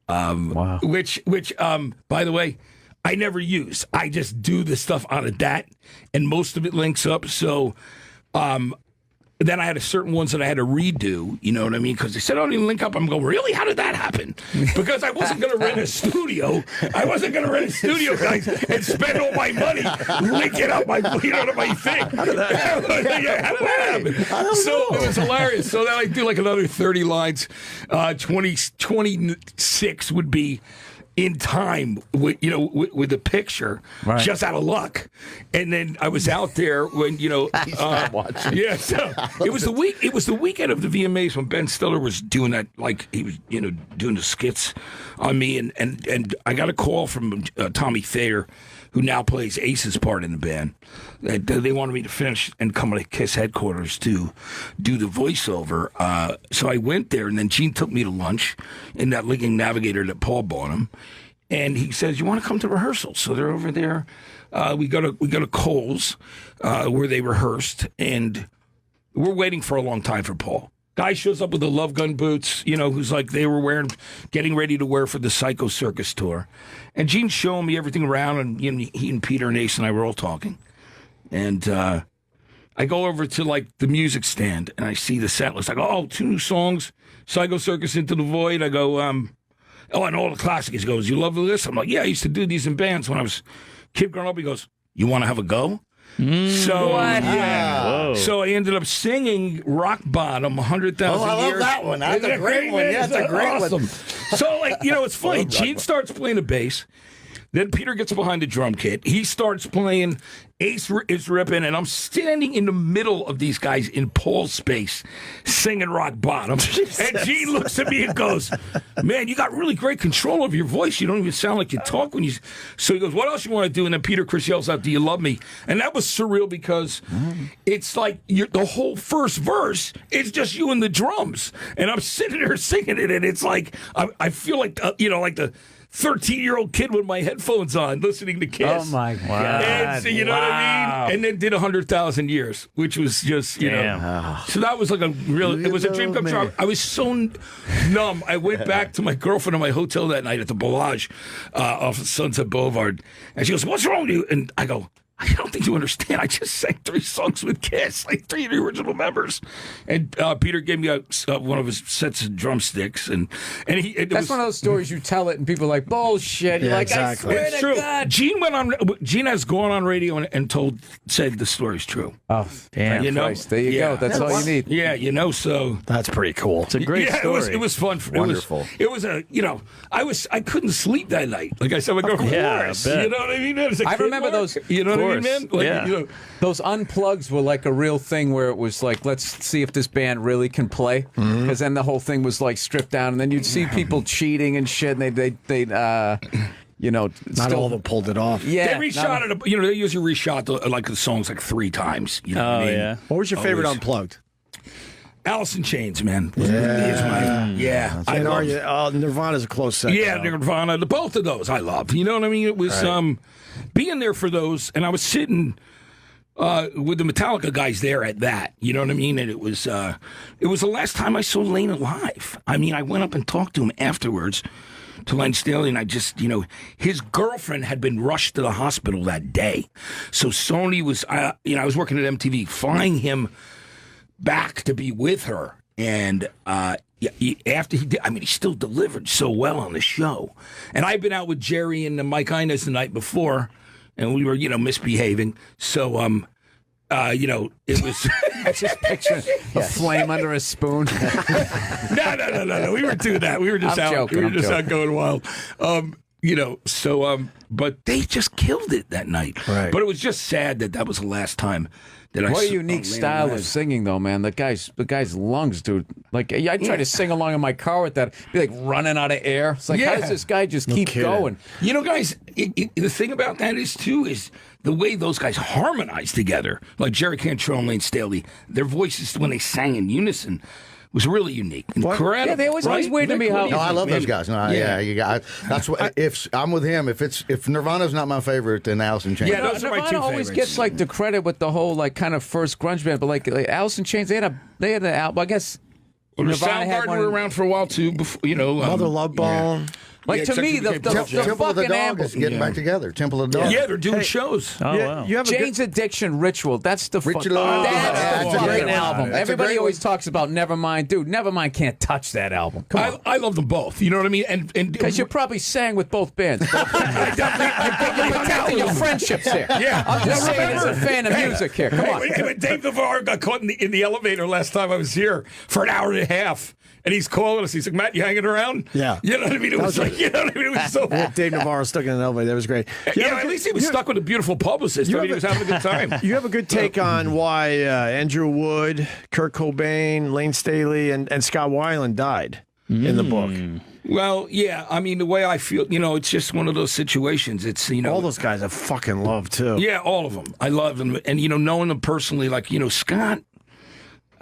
Wow. Which, by the way, I never use. I just do the stuff out of that, and most of it links up. So then I had certain ones that I had to redo, you know what I mean? Because they said, "Oh, didn't link up." I'm going, "Really? How did that happen?" Because I wasn't going to rent a studio. I wasn't going to rent a studio, guys, and spend all my money linking up my thing. How did that happen? So it was hilarious. So then I do like another 30 lines. 26 would be in time with the picture, just out of luck. And then I was out there when so it was the weekend of the VMAs when Ben Stiller was doing that, like he was doing the skits on me, and I got a call from Tommy Thayer, who now plays Ace's part in the band. They wanted me to finish and come to Kiss headquarters to do the voiceover. So I went there, and then Gene took me to lunch in that Lincoln Navigator that Paul bought him. And he says, "You want to come to rehearsal?" So they're over there. We go to Cole's where they rehearsed, and we're waiting for a long time for Paul. Guy shows up with the Love Gun boots, who's like they were getting ready to wear for the Psycho Circus tour. And Gene's showing me everything around, and he and Peter and Ace and I were all talking. And I go over to like the music stand, and I see the set list. I go, "Oh, 2 new songs, Psycho Circus, Into the Void." I go, and all the classics." He goes, "You love this?" I'm like, "Yeah, I used to do these in bands when I was a kid growing up." He goes, "You want to have a go?" So I ended up singing Rock Bottom 100,000 I years. love that one. That's a great one. Yeah, that's a great one. So it's funny. Gene starts playing the bass. Then Peter gets behind the drum kit. He starts playing. Ace is ripping, and I'm standing in the middle of these guys in Paul's space singing Rock Bottom. And Gene looks at me and goes, "Man, you got really great control of your voice. You don't even sound like you talk when you..." So he goes, "What else you want to do?" And then Peter Criss yells out, "Do you love me?" And that was surreal because it's like the whole first verse is just you and the drums. And I'm sitting there singing it, and it's like, I feel like, like the 13-year-old kid with my headphones on listening to Kiss. Oh, my God. And, so, you know what I mean? And then did 100,000 Years, which was just, you know. So that was like a real, it was a dream come true. I was so numb. I went back to my girlfriend in my hotel that night at the Bellage off of Sunset Boulevard. And she goes, what's wrong with you? And I go, I don't think you understand. I just sang 3 songs with Kiss, like 3 of the original members. And Peter gave me one of his sets of drumsticks, and that's one of those stories you tell it, and people are like, bullshit. You're like, exactly. I swear to God. Gene has gone on radio and said the story's true. Oh, damn! Christ. There you go. That's all you need. Yeah, you know. So that's pretty cool. It's a great story. It was fun. Wonderful. It was a I couldn't sleep that night. Like I said, my girlfriend. You know what I mean? I remember those. You know what I mean, man? Like, those unplugs were like a real thing where it was like, let's see if this band really can play, because then the whole thing was like stripped down, and then you'd see people cheating and shit, and they'd not all of them pulled it off. Yeah, they reshot it. You know, they usually reshot the songs like 3 times. You know what I mean? Yeah. What was your favorite unplugged? Alice in Chains, man. Nirvana's a close second. Yeah, Nirvana. Both of those I love. You know what I mean? It was being there for those, and I was sitting with the Metallica guys there at that. You know what I mean? And it was the last time I saw Lane alive. I mean, I went up and talked to him afterwards, to Len Staley, and I just, his girlfriend had been rushed to the hospital that day. So Sony was, I was working at MTV, flying him back to be with her. And after he did, he still delivered so well on the show. And I'd been out with Jerry and Mike Inez the night before, and we were, misbehaving. So, it was. I just picture a flame under a spoon. No. We weren't doing that. We were just out. Joking, we were just out going wild. But they just killed it that night. Right. But it was just sad that was the last time that I saw. What a unique style of singing, though, man. The guy's lungs, dude. Like, I try to sing along in my car with that. Be like running out of air. It's like, how does this guy just keep going? You know, guys, the thing about that is the way those guys harmonize together. Like Jerry Cantrell and Lane Staley, their voices when they sang in unison was really unique. Incredible. Yeah, they always weird to me how. No, I love those guys. No, that's what. If I'm with him, if Nirvana's not my favorite, then Alice in Chains. Yeah, those are my 2 Nirvana always favorites. gets like the credit with the whole like kind of first grunge band, but like Alice in Chains, they had an album. I guess. Well, the Nirvana had Soundgarden one. were around for a while too. Before, Mother Love Bone. Like to me, the Temple of the fucking Dog album. is getting back together. Temple of the Dog. Yeah, they're doing shows. Oh, wow. You have Jane's Addiction Ritual. That's the Ritual. That's the That's a great fucking one. album. That's a Everybody great always one. talks about Nevermind. Dude, Nevermind can't touch that album. Come on. I love them both. You know what I mean? And Because you probably sang with both bands. You're protecting your friendships here. Yeah. I'm just saying as a fan of music here. Come on. When Dave Navarro got caught in the elevator last time I was here for an hour and a half, and he's calling us. He's like, Matt, you hanging around? Yeah. You know what I mean? It was like, you know what I mean? It was so. Dave Navarro stuck in an elevator. That was great. At least he was stuck with a beautiful publicist. I mean, he was having a good time. You have a good take on why Andrew Wood, Kurt Cobain, Lane Staley, and Scott Weiland died in the book. Well, yeah. I mean, the way I feel, it's just one of those situations. It's, all those guys I fucking love, too. Yeah, all of them. I love them. And, knowing them personally, like, Scott.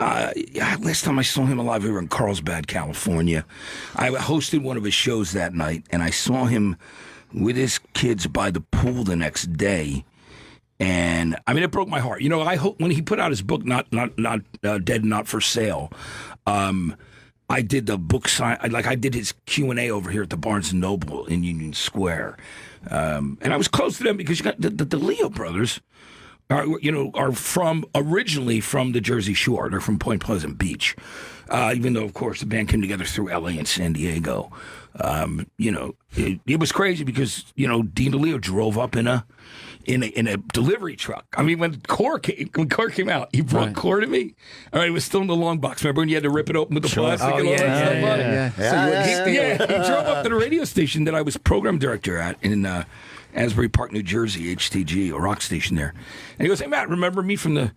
Last time I saw him alive, we were in Carlsbad, California. I hosted one of his shows that night, and I saw him with his kids by the pool the next day. And I mean, it broke my heart. I hope when he put out his book, not Dead, Not for Sale. I did the book sign. I did his Q&A over here at the Barnes and Noble in Union Square, and I was close to them because you got the Leo brothers. Are originally from the Jersey Shore. They're from Point Pleasant Beach, even though, of course, the band came together through L.A. and San Diego. It was crazy because Dean DeLeo drove up in a delivery truck. I mean, when Core came out, he brought Core to me. All right, it was still in the long box. Remember when you had to rip it open with the plastic and all that stuff? He drove up to the radio station that I was program director at in Asbury Park, New Jersey, HTG, a rock station there. And he goes, "Hey, Matt, remember me from the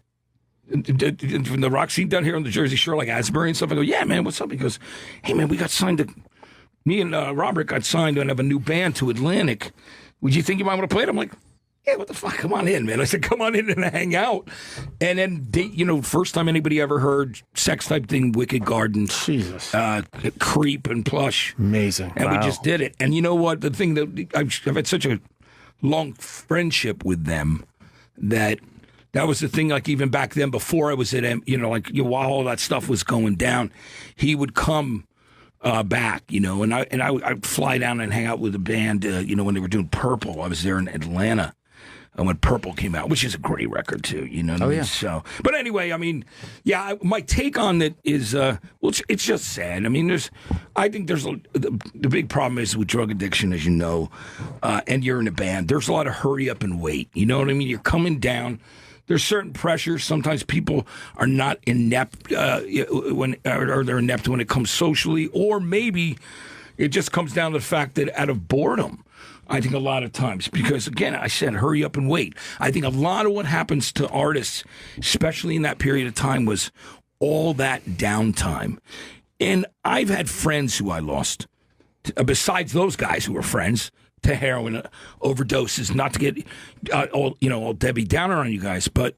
rock scene down here on the Jersey Shore, like Asbury and stuff?" I go, "Yeah, man, what's up?" He goes, "Hey, man, we got signed to, me and Robert got signed and have a new band to Atlantic. Would you think you might want to play it?" I'm like, yeah, what the fuck? Come on in, man. I said, come on in and hang out. And then, first time anybody ever heard sex type thing, Wicked Garden. Jesus. Creep and Plush. Amazing. And we just did it. And you know what? The thing that I've had such a long friendship with them that was the thing, like even back then before I was at while all that stuff was going down, he would come back, and I'd fly down and hang out with the band, when they were doing Purple. I was there in Atlanta when Purple came out, which is a great record too, Yeah. So, but anyway, my take on it is, it's just sad. I think the big problem is with drug addiction, as you know, and you're in a band. There's a lot of hurry up and wait. You know what I mean? You're coming down. There's certain pressures. Sometimes people are not inept or they're inept when it comes socially, or maybe it just comes down to the fact that out of boredom. I think a lot of times, because again, I said hurry up and wait. I think a lot of what happens to artists, especially in that period of time, was all that downtime. And I've had friends who I lost, besides those guys who were friends, to heroin overdoses. Not to get all Debbie Downer on you guys, but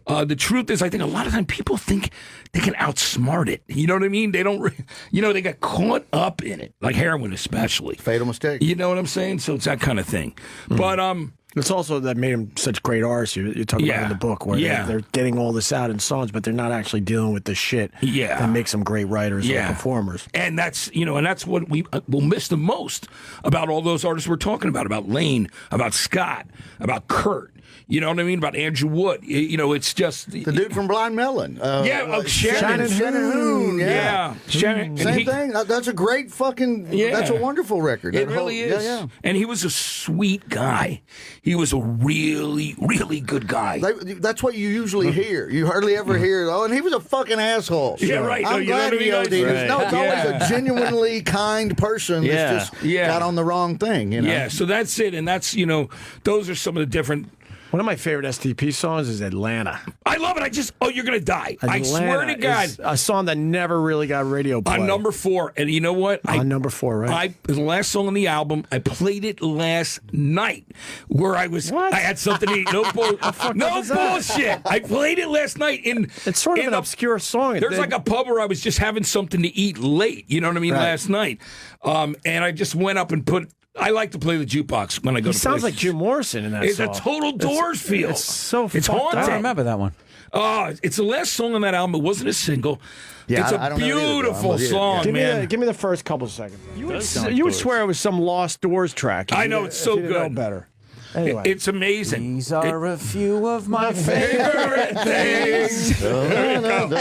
the truth is, I think a lot of times people think they can outsmart it. You know what I mean? They don't, they got caught up in it, like heroin especially. Fatal mistake. You know what I'm saying? So it's that kind of thing. Mm. But it's also that made them such great artists. You talk about in the book where they're getting all this out in songs, but they're not actually dealing with the shit that makes them great writers or performers. And that's that's what we will miss the most about all those artists we're talking about Lane, about Scott, about Kurt. You know what I mean? About Andrew Wood. It's just the dude from Blind Melon. Shannon Hoon. Yeah. Shannon. Same thing. That's a great fucking. That's a wonderful record. It really is. Yeah. And he was a sweet guy. He was a really, really good guy. That's what you usually hear. You hardly ever hear, and he was a fucking asshole. Yeah, right. I'm glad he OD'd. Right. No, it's always a genuinely kind person that's just got on the wrong thing. Yeah, so that's it. And that's, those are some of the different. One of my favorite STP songs is Atlanta. I love it. You're going to die. Atlanta I swear to God. A song that never really got radio play. On number 4. And you know what? On number 4, right? The last song on the album, I played it last night where I had something to eat. No bullshit. I played it last night. It's sort of an obscure song. There's like a pub where I was just having something to eat late. You know what I mean? Right. Last night. And I just went up and I like to play the jukebox when I go to places. He sounds like Jim Morrison in that song. It's a total Doors feel. It's so It's haunting. I don't remember that one. It's the last song on that album. It wasn't a single. Yeah, it's a beautiful song, man. Give me the first couple seconds. You would swear it was some Lost Doors track. I know, it's so good. Know better. Anyway. It's amazing. These are a few of my favorite things. That's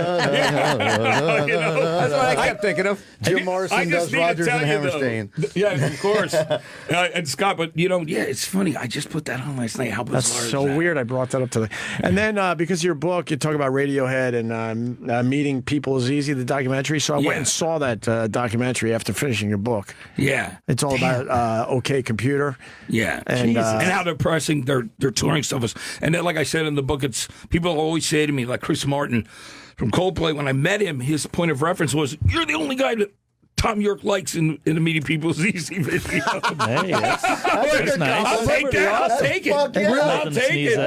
what I kept thinking of. Jim Morrison does Rodgers and Hammerstein. Yeah, of course. And Scott, but it's funny. I just put that on last night. How bizarre That's so weird. I brought that up to and then because of your book, you talk about Radiohead and meeting people is easy, the documentary. So I went and saw that documentary after finishing your book. Yeah. It's all about OK Computer. Yeah. And how they're pressing their touring stuff. And then, like I said in the book, it's people always say to me, like Chris Martin from Coldplay, when I met him, his point of reference was, "You're the only guy that Tom York likes in the Meeting People is Easy video." Hey, that's nice. I'll take that. I'll take it. I'll take it.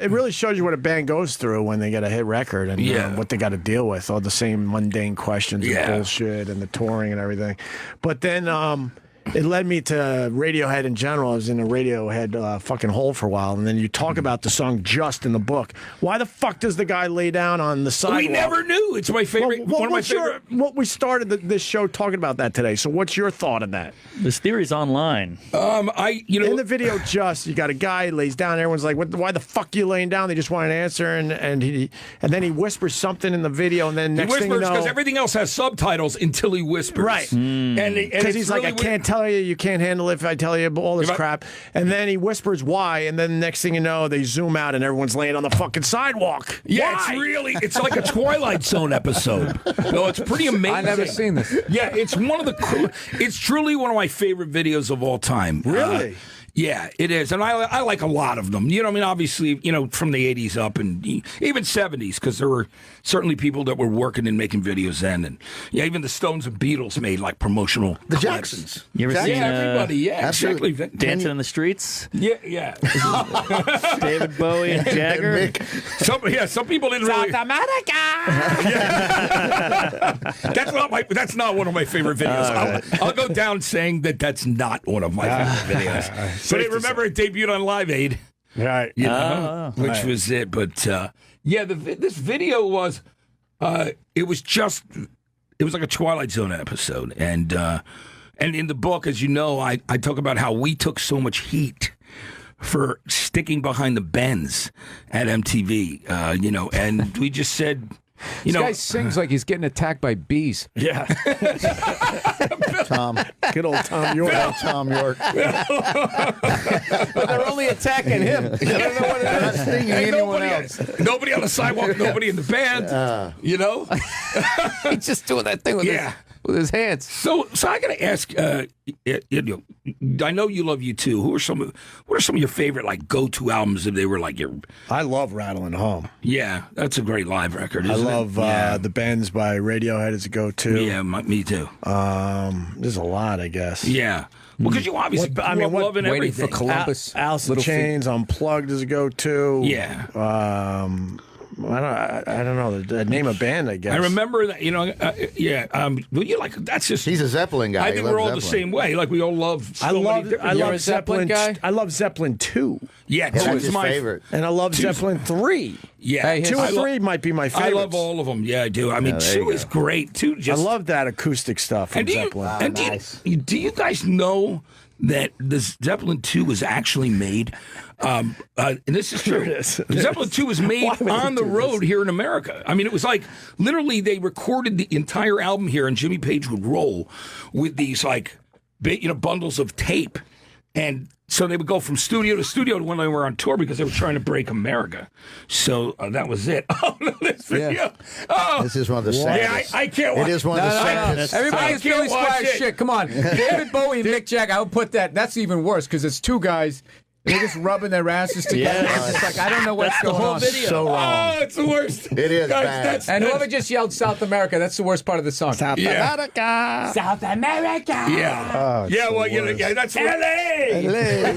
It really shows you what a band goes through when they get a hit record and what they got to deal with, all the same mundane questions and bullshit and the touring and everything. But then it led me to Radiohead in general. I was in a Radiohead fucking hole for a while, and then you talk about the song Just in the book. Why the fuck does the guy lay down on the sidewalk? We never knew. It's my favorite. One of my favorite. We started this show talking about that today. So what's your thought on that? This theory's online. In the video, you got a guy lays down. Everyone's like, "Why the fuck are you laying down?" They just want an answer, and then he whispers something in the video, and then next thing you know, because everything else has subtitles until he whispers, right? And because he's like, "I can't tell you can't handle it if I tell you all this crap," and then he whispers why, and then next thing you know, they zoom out and everyone's laying on the fucking sidewalk. Yeah, why? it's like a Twilight Zone episode. No, it's pretty amazing. I've never seen this. Yeah, it's truly one of my favorite videos of all time. Really? Yeah, it is, and I like a lot of them. You know, I mean, obviously, you know, from the '80s up and even '70s, because there were certainly people that were working and making videos then, and yeah, even the Stones and Beatles made like promotional. The clips. Jacksons. You ever seen everybody? Yeah, Absolutely. exactly. Dancing in the Streets? Yeah. David Bowie and Jagger. Some people didn't really. South America. That's not one of my favorite videos. I'll go down saying that's not one of my favorite videos. But I remember it debuted on Live Aid. Right. You know, which was it. But this video was, it was like a Twilight Zone episode. And in the book, as you know, I talk about how we took so much heat for sticking behind the Benz at MTV, you know, and we just said, this guy sings like he's getting attacked by bees. Yeah. Tom. Good old Tom York. Tom York. But they're only attacking him. I don't know what it is. Stinging anyone else. Nobody on the sidewalk, nobody in the band, you know? He's just doing that thing with his hands. So I got to ask. You know, I know you love U2. What are some of your favorite like go-to albums if they were like your? I love Rattlin' Home. Yeah, that's a great live record. I Isn't love it? The Bends by Radiohead is a go-to. Yeah, me too. There's a lot, I guess. Yeah. Well, because you obviously loving Waiting everything. for Columbus. Alice in Chains, Unplugged is a go-to. Yeah. I don't know the name of band. I guess I remember that. You know, well, you like that's just. He's a Zeppelin guy. I think we're all the same way. Like we all love. I love a Zeppelin guy? I love Zeppelin 2. Yeah, That's two his is my favorite. And I love Zeppelin 3. Yeah, Hey, 2 and 3 might be my favorites. I love all of them. Yeah, I do. I mean, there you 2 is great. 2 just. I love that acoustic stuff from And Zeppelin. do you guys know that the Zeppelin 2 was actually made? And this is true. Zeppelin 2 was made on the road here in America. I mean, it was like literally they recorded the entire album here, and Jimmy Page would roll with these like bundles of tape, and so they would go from studio to studio when they were on tour because they were trying to break America. So that was it. Oh no, this video! Yeah. Oh, This is one of the saddest. I can't watch It is one of the saddest. Everybody's Billy Squire shit. Come on. David Bowie and Mick Jagger, I would put that. That's even worse because it's two guys. They're just rubbing their asses together. Yes. It's like, I don't know what's going on. So wrong. Oh, it's the worst. It is Guys, bad. And whoever just yelled South America, that's the worst part of the song. South America. South America. Yeah. Yeah, well, that's LA.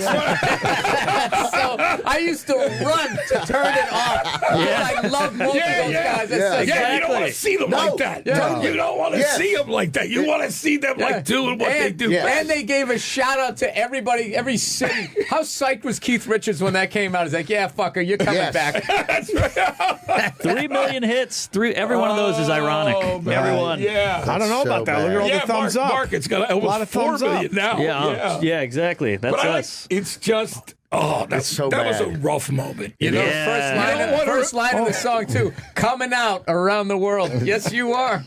So I used to run to turn it off. I love both of those guys. That's You don't want to see them like that. No. You don't want to see them like that. You want to see them like doing what they do. And they gave a shout out to everybody, every city. How psyched was Keith Richards when that came out? He's like, yeah, fucker, you're coming back. That's right. 3 million hits. Every one of those is ironic. Every one. Yeah. I don't know about that. Look at all the thumbs up. Mark, it's got a lot of 4 thumbs million up. now. Yeah, exactly. That's But us. it's just. Oh, that was a rough moment. You know, First line of the song, too. Coming out around the world. Yes, you are.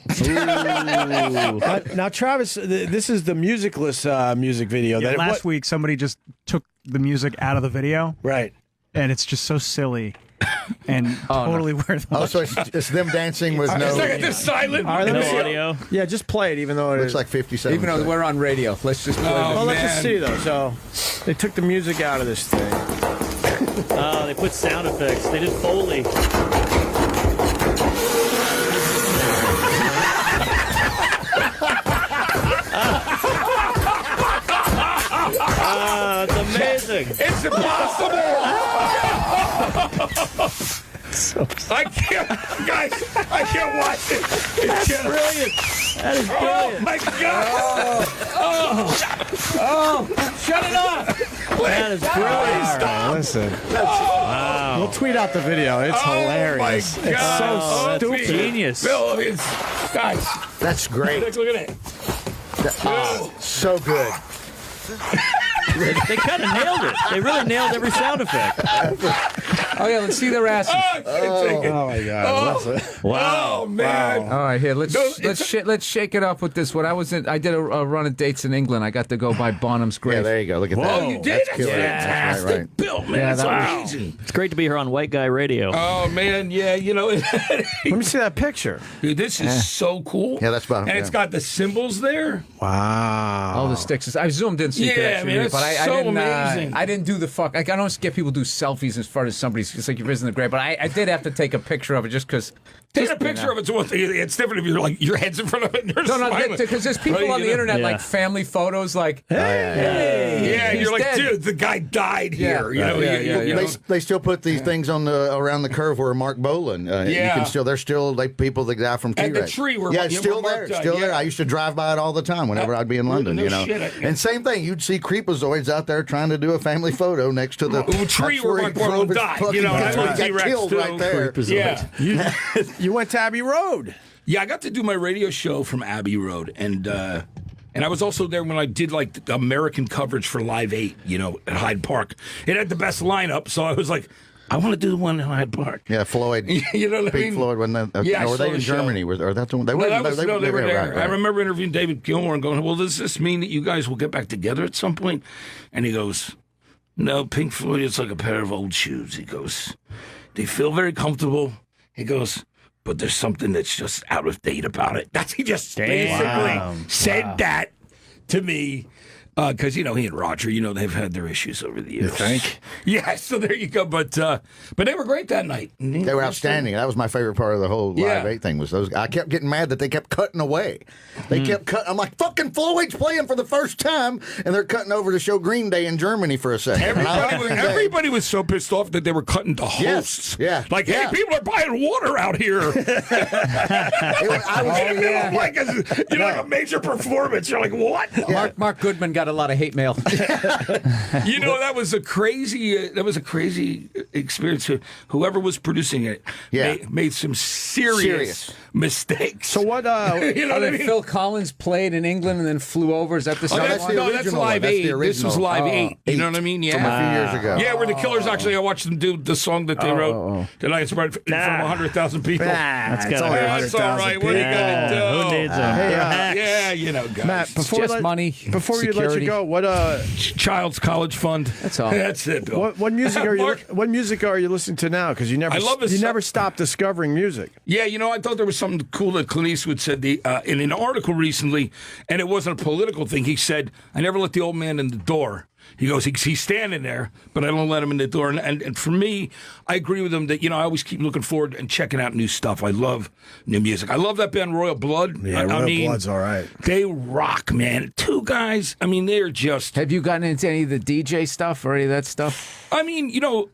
Now, Travis, this is the musicless music video. Yeah, last week, somebody just took the music out of the video. Right. And it's just so silly and totally worth Oh, so it's them dancing with no. It's silent. No audio. Yeah, just play it, even though it Looks is. like 57. Even though we're on radio. Let's just play Well, let's man. just see, though. So, they took the music out of this thing. Oh, they put sound effects. They did Foley. It's amazing. It's impossible. I can't, guys. I can't watch it. It's just Brilliant. That is Oh brilliant. my God. Shut it off. That is brilliant. All right, listen. Wow. We'll tweet out the video. It's hilarious. My God. It's so That's stupid. genius. Bill, guys, That's great. look at it. So good. They kind of nailed it. They really nailed every sound effect. Oh yeah, let's see their asses. Oh my God! Wow. Oh man! All right, here let's shake it up with this one. I did a run of dates in England. I got to go by Bonham's grave. Yeah, there you go. Look at that. Oh, you did? That's killer. Fantastic, That's right. Bill, man. Yeah, That's that amazing. It's great to be here on White Guy Radio. Oh man, yeah, you know. Let me see that picture. Dude, this is so cool. Yeah, that's about. And it's got the symbols there. Wow. All the sticks. I zoomed in so you could Yeah, actually man, read it, it's but I so didn't. amazing. I didn't do the fuck. Like, I don't get people do selfies in front of somebody's. It's like you're visiting the grave, but I did have to take a picture of it just because. Take a picture of it's one thing. It's different if you're like your head's in front of it. And you're No, because there's people on the internet like family photos, like yeah, he's you're like, dead. dude, the guy died Yeah. here. You know, They still put these things on the around the curve where Mark Boland. You can still. There's still like people that die from And the T-Rex. tree where it's still Mark there. died, Still there. yeah. I used to drive by it all the time whenever I'd be in London. No you know, shit, and same thing. You'd see creepazoids out there trying to do a family photo next to the tree that's where he Mark drove Boland his died. fucking You know, car. that's where He got T-Rex killed too. right there. Yeah. You went to Abbey Road. Yeah, I got to do my radio show from Abbey Road, and I was also there when I did like the American coverage for Live 8, you know, at Hyde Park. It had the best lineup, so I was like, I want to do the one in Hyde Park. Yeah, Floyd. You know what I mean? Pink Floyd, wasn't that? Yeah, I or were saw they the in show. Germany? Or that's the one? They No, were. they were there. Right. I remember interviewing David Gilmour and going, well, does this mean that you guys will get back together at some point? And he goes, no, Pink Floyd is like a pair of old shoes. He goes, they feel very comfortable. He goes, but there's something that's just out of date about it. He just basically said that to me. Because, you know, he and Roger, you know, they've had their issues over the years. You think? Yeah, so there you go. But they were great that night. They were outstanding. That was my favorite part of the whole Live 8 thing. Was those? I kept getting mad that they kept cutting away. They kept cutting. I'm like, fucking Floyd's playing for the first time, and they're cutting over to show Green Day in Germany for a second. Everybody was so pissed off that they were cutting to hosts. Yeah. Like, hey, people are buying water out here. I was In the middle of like a major performance. You're like, what? Mark Goodman got a lot of hate mail. You know, that was a crazy experience. Whoever was producing it made some serious mistakes. So what? You know what I mean? Phil Collins played in England and then flew over. Is that the same that's one? the that's original Live one. That's 8. the This was original. Live 8. You know what I mean? Yeah. From a few years ago. Yeah, where the Killers actually, I watched them do the song that they wrote that I spread in front of 100,000 people. That's it's got only to That's all right. What are you going to do? Who needs them? Yeah, you know, guys. Matt, Just money, Before we let you security. go, what Child's college fund. That's all. That's it, Bill. what music are you Mark? what music are you listening to now? Because you never I love this never stop discovering music. Yeah, you know, I thought there was something cool that Clint Eastwood said in an article recently, and it wasn't a political thing. He said, I never let the old man in the door. He goes, he's standing there, but I don't let him in the door. And for me, I agree with him that, you know, I always keep looking forward and checking out new stuff. I love new music. I love that band Royal Blood. Yeah, Royal Blood's all right. They rock, man. Two guys, I mean, they're just... Have you gotten into any of the DJ stuff or any of that stuff? I mean, you know...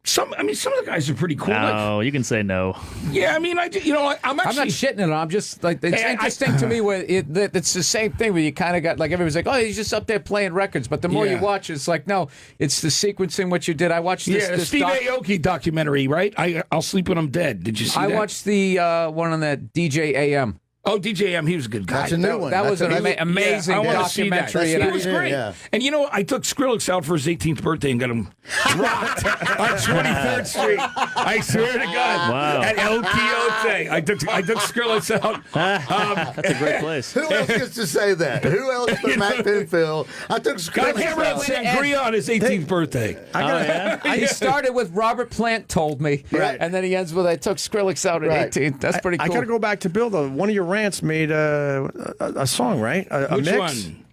some of the guys are pretty cool. No, you can say no. Yeah, I mean, I'm actually... I'm not shitting it. I'm just like it's interesting to me where it's the same thing where you kind of got like everybody's like, oh, he's just up there playing records, but the more you watch, it's like no, it's the sequencing what you did. I watched this. the Steve Aoki documentary, right? I'll sleep when I'm dead. Did you see that? I watched the one on that DJ AM. Oh, DJ M, he was a good guy. That's a new one. That was an amazing I want to see that. documentary. It was great. Yeah. And you know, I took Skrillex out for his 18th birthday and got him rocked on 23rd Street. I swear to God. Wow. At El Quixote. I took Skrillex out. That's a great place. Who else gets to say that? Who else but Matt Pinfield? I took Got Skrillex hammered out. sangria on his 18th birthday. He started with Robert Plant told me, and then he ends with I took Skrillex out at 18. That's pretty cool. I got to go back to Bill though. One of your rants made a song, right? A Which mix. one?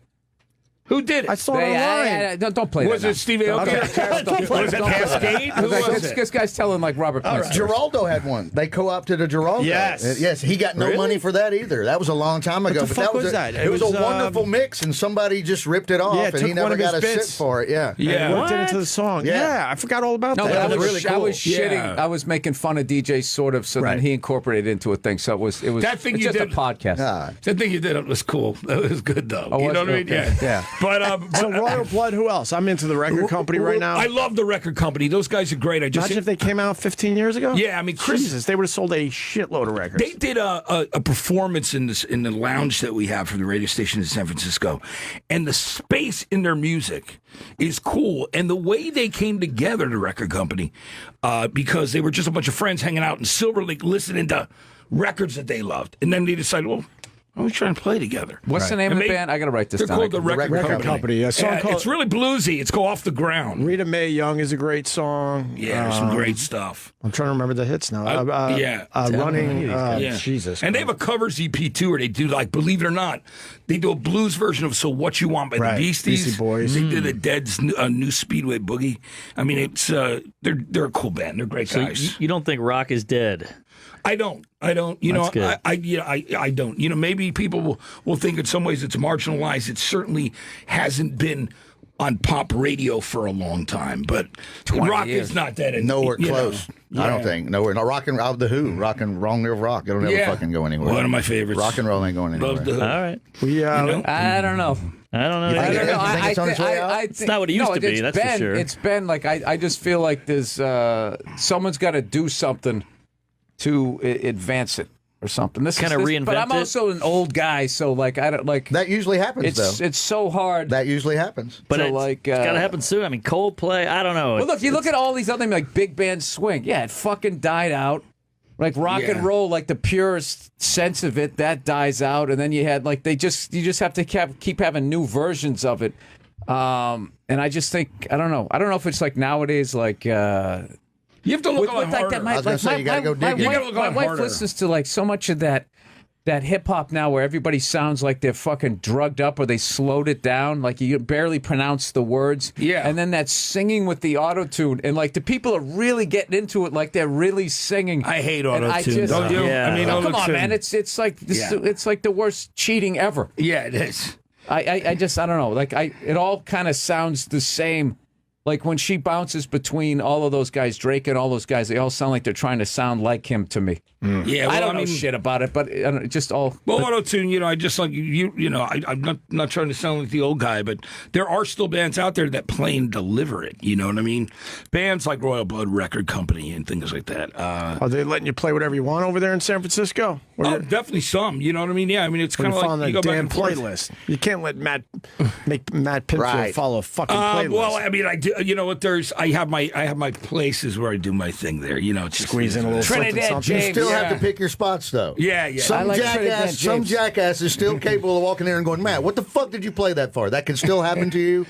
Who did it? I saw it online. Don't play Was that. it Steve Aoki? Was it Cascade? Who was it? This guy's telling like Robert Plant. Geraldo had one. They co-opted a Geraldo. Yes. Yes. He got no money for that either. That was a long time ago. the fuck was that? It was a wonderful mix, and somebody just ripped it off, and took he one never of his got a shit bits. for it. Yeah. Yeah. And worked it into the song. Yeah. I forgot all about No, that. but was really cool. I was shitting. Yeah. I was making fun of DJ sort of, so then he incorporated it into a thing. So it was That thing it's you just did- a podcast. Ah. That thing you did was cool. That was good, though. Oh, You was know it? what I mean? Okay. Yeah. So Royal Blood, who else? I'm into the record company right now. I love the record company. Those guys are great. Imagine if they came out 15 years ago. Yeah, I mean, Chris, Jesus, they would have sold a shitload of records. they did a performance in the lounge that we have for the radio station in San Francisco, and the space in their music is cool. And the way they came together, the record company, because they were just a bunch of friends hanging out in Silver Lake listening to records that they loved, and then they decided, well, why don't we try and play together? What's the name of the band? I got to write this They're down. called the Record Company. A song called, it's really bluesy. It's Go Off the Ground. Rita Mae Young is a great song. Yeah, there's some great stuff. I'm trying to remember the hits now. Running. Jesus. And they have a covers EP too, where they do, like, believe it or not, they do a blues version of "So What You Want" by the Beasties. Beastie Boys. They did the Dead's new Speedway Boogie. I mean, it's they're a cool band. They're great guys. You don't think rock is dead? I don't. You know, I don't. You know, maybe people will think in some ways it's marginalized. It certainly hasn't been on pop radio for a long time, but rock is not dead. Nowhere close. I don't think. Nowhere. No, rock and the Who. Rock and Wrong Near Rock. It'll never fucking go anywhere. One of my favorites. Rock and roll ain't going anywhere. Love the Who. All right. I don't know. I don't know. You think it's on its way out? It's not what it used to be, that's for sure. It's been like, I just feel like there's someone's got to do something to advance it or something. This kind of reinvent But I'm it. also an old guy, so like I don't like. That usually happens, though. It's so hard. That usually happens. But So, it's got to happen soon. I mean, Coldplay, I don't know. Well, look, you look at all these other like big band swing. Yeah, it fucking died out. Like rock and roll, like the purest sense of it, that dies out, and then you had like you just have to keep having new versions of it. And I just think I don't know if it's like nowadays like. You have to look a lot harder. I was going to say, you got to go dig it. My wife listens to like so much of that hip hop now where everybody sounds like they're fucking drugged up or they slowed it down, like you barely pronounce the words. Yeah. And then that singing with the auto-tune, and like the people are really getting into it like they're really singing. I hate And auto-tune. Don't you? Yeah. I mean, come on, man. It's like it's like the worst cheating ever. Yeah, it is. I don't know. Like it all kind of sounds the same. Like when she bounces between all of those guys, Drake and all those guys, they all sound like they're trying to sound like him to me. Yeah, well, I don't know shit about it, but just all. Well, auto-tune, you know, I just like you know, I'm not trying to sound like the old guy, but there are still bands out there that play and deliver it. You know what I mean? Bands like Royal Blood Record Company and things like that. Are they letting you play whatever you want over there in San Francisco? Oh, definitely some. You know what I mean? Yeah, I mean it's kind of like on the you go back damn and forth. playlist. You can't let Matt Pinfield follow a fucking playlist. Well, I mean, I do. You know what? I have my places where I do my thing there. You know, it's just, Squeeze in a little Trinidad something. You James. still have to pick your spots, though. Yeah. Some jackass is still capable of walking there and going, Matt, what the fuck did you play that for? That can still happen to you?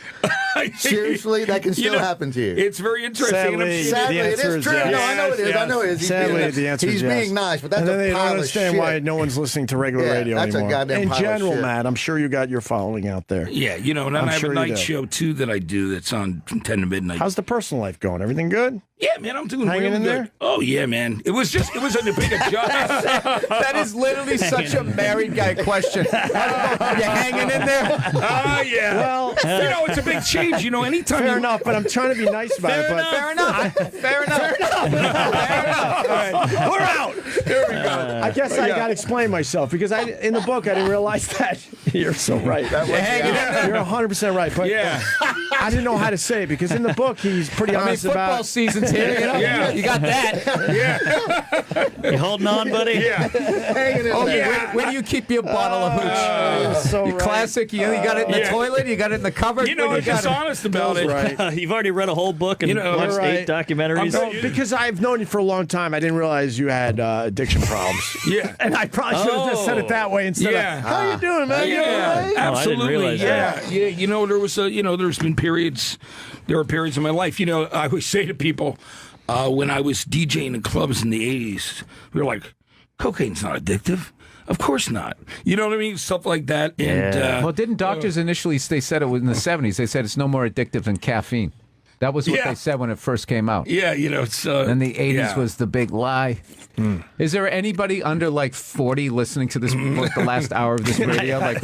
Seriously, that can still happen to you. It's very interesting. Sadly, it is true. yes. No, I know it is. Yes. I know it is. Sadly, the answer he's is yes. being nice, but that's and then a they pile don't of understand shit. why no one's listening to regular radio that's anymore. a goddamn In pile of general, shit. Matt, I'm sure you got your following out there. Yeah, you know, and then I'm I have sure a you night do. show too that I do that's on from 10 to midnight. How's the personal life going? Everything good? Yeah, man, I'm doing Hanging really in good. there? Oh yeah, man. It was a big adjustment. That is literally such a married guy question. Are you hanging in there? Oh yeah. Well, you know, it's a big change. You know, anytime. fair enough, but I'm trying to be nice about it. But Fair enough. All right, we're out. Here we go. I guess I got to explain myself because in the book I didn't realize that. You're so right. You're 100% right. But Yeah. I didn't know how to say it because in the book he's pretty honest football about. season's here. You know? Yeah. You got that. You holding on, buddy? Yeah. Hanging in Oh, there. where do you keep your bottle of hooch? So You right. classic. You got it in the Yeah. toilet. You got it in the cupboard. You know, Where I'm you got just it? honest about it. Right. You've already read a whole book and You know, watched you're 8 right. documentaries. I'm No, because I've known you for a long time, I didn't realize you had addiction problems. Yeah. And I probably should have just said it that way instead Yeah. of, how you doing, man? You all Yeah, right? absolutely. realize yeah, yeah. You know, there's been periods. There were periods in my life. You know, I always say to people when I was DJing in clubs in the '80s, we were like, "Cocaine's not addictive." Of course not. You know what I mean? Stuff like that. And Well, didn't doctors initially? They said it was in the '70s. They said it's no more addictive than caffeine. That was what they said when it first came out. Yeah, it's. And the 80s was the big lie. Is there anybody under like 40 listening to this, the last hour of this radio? Like,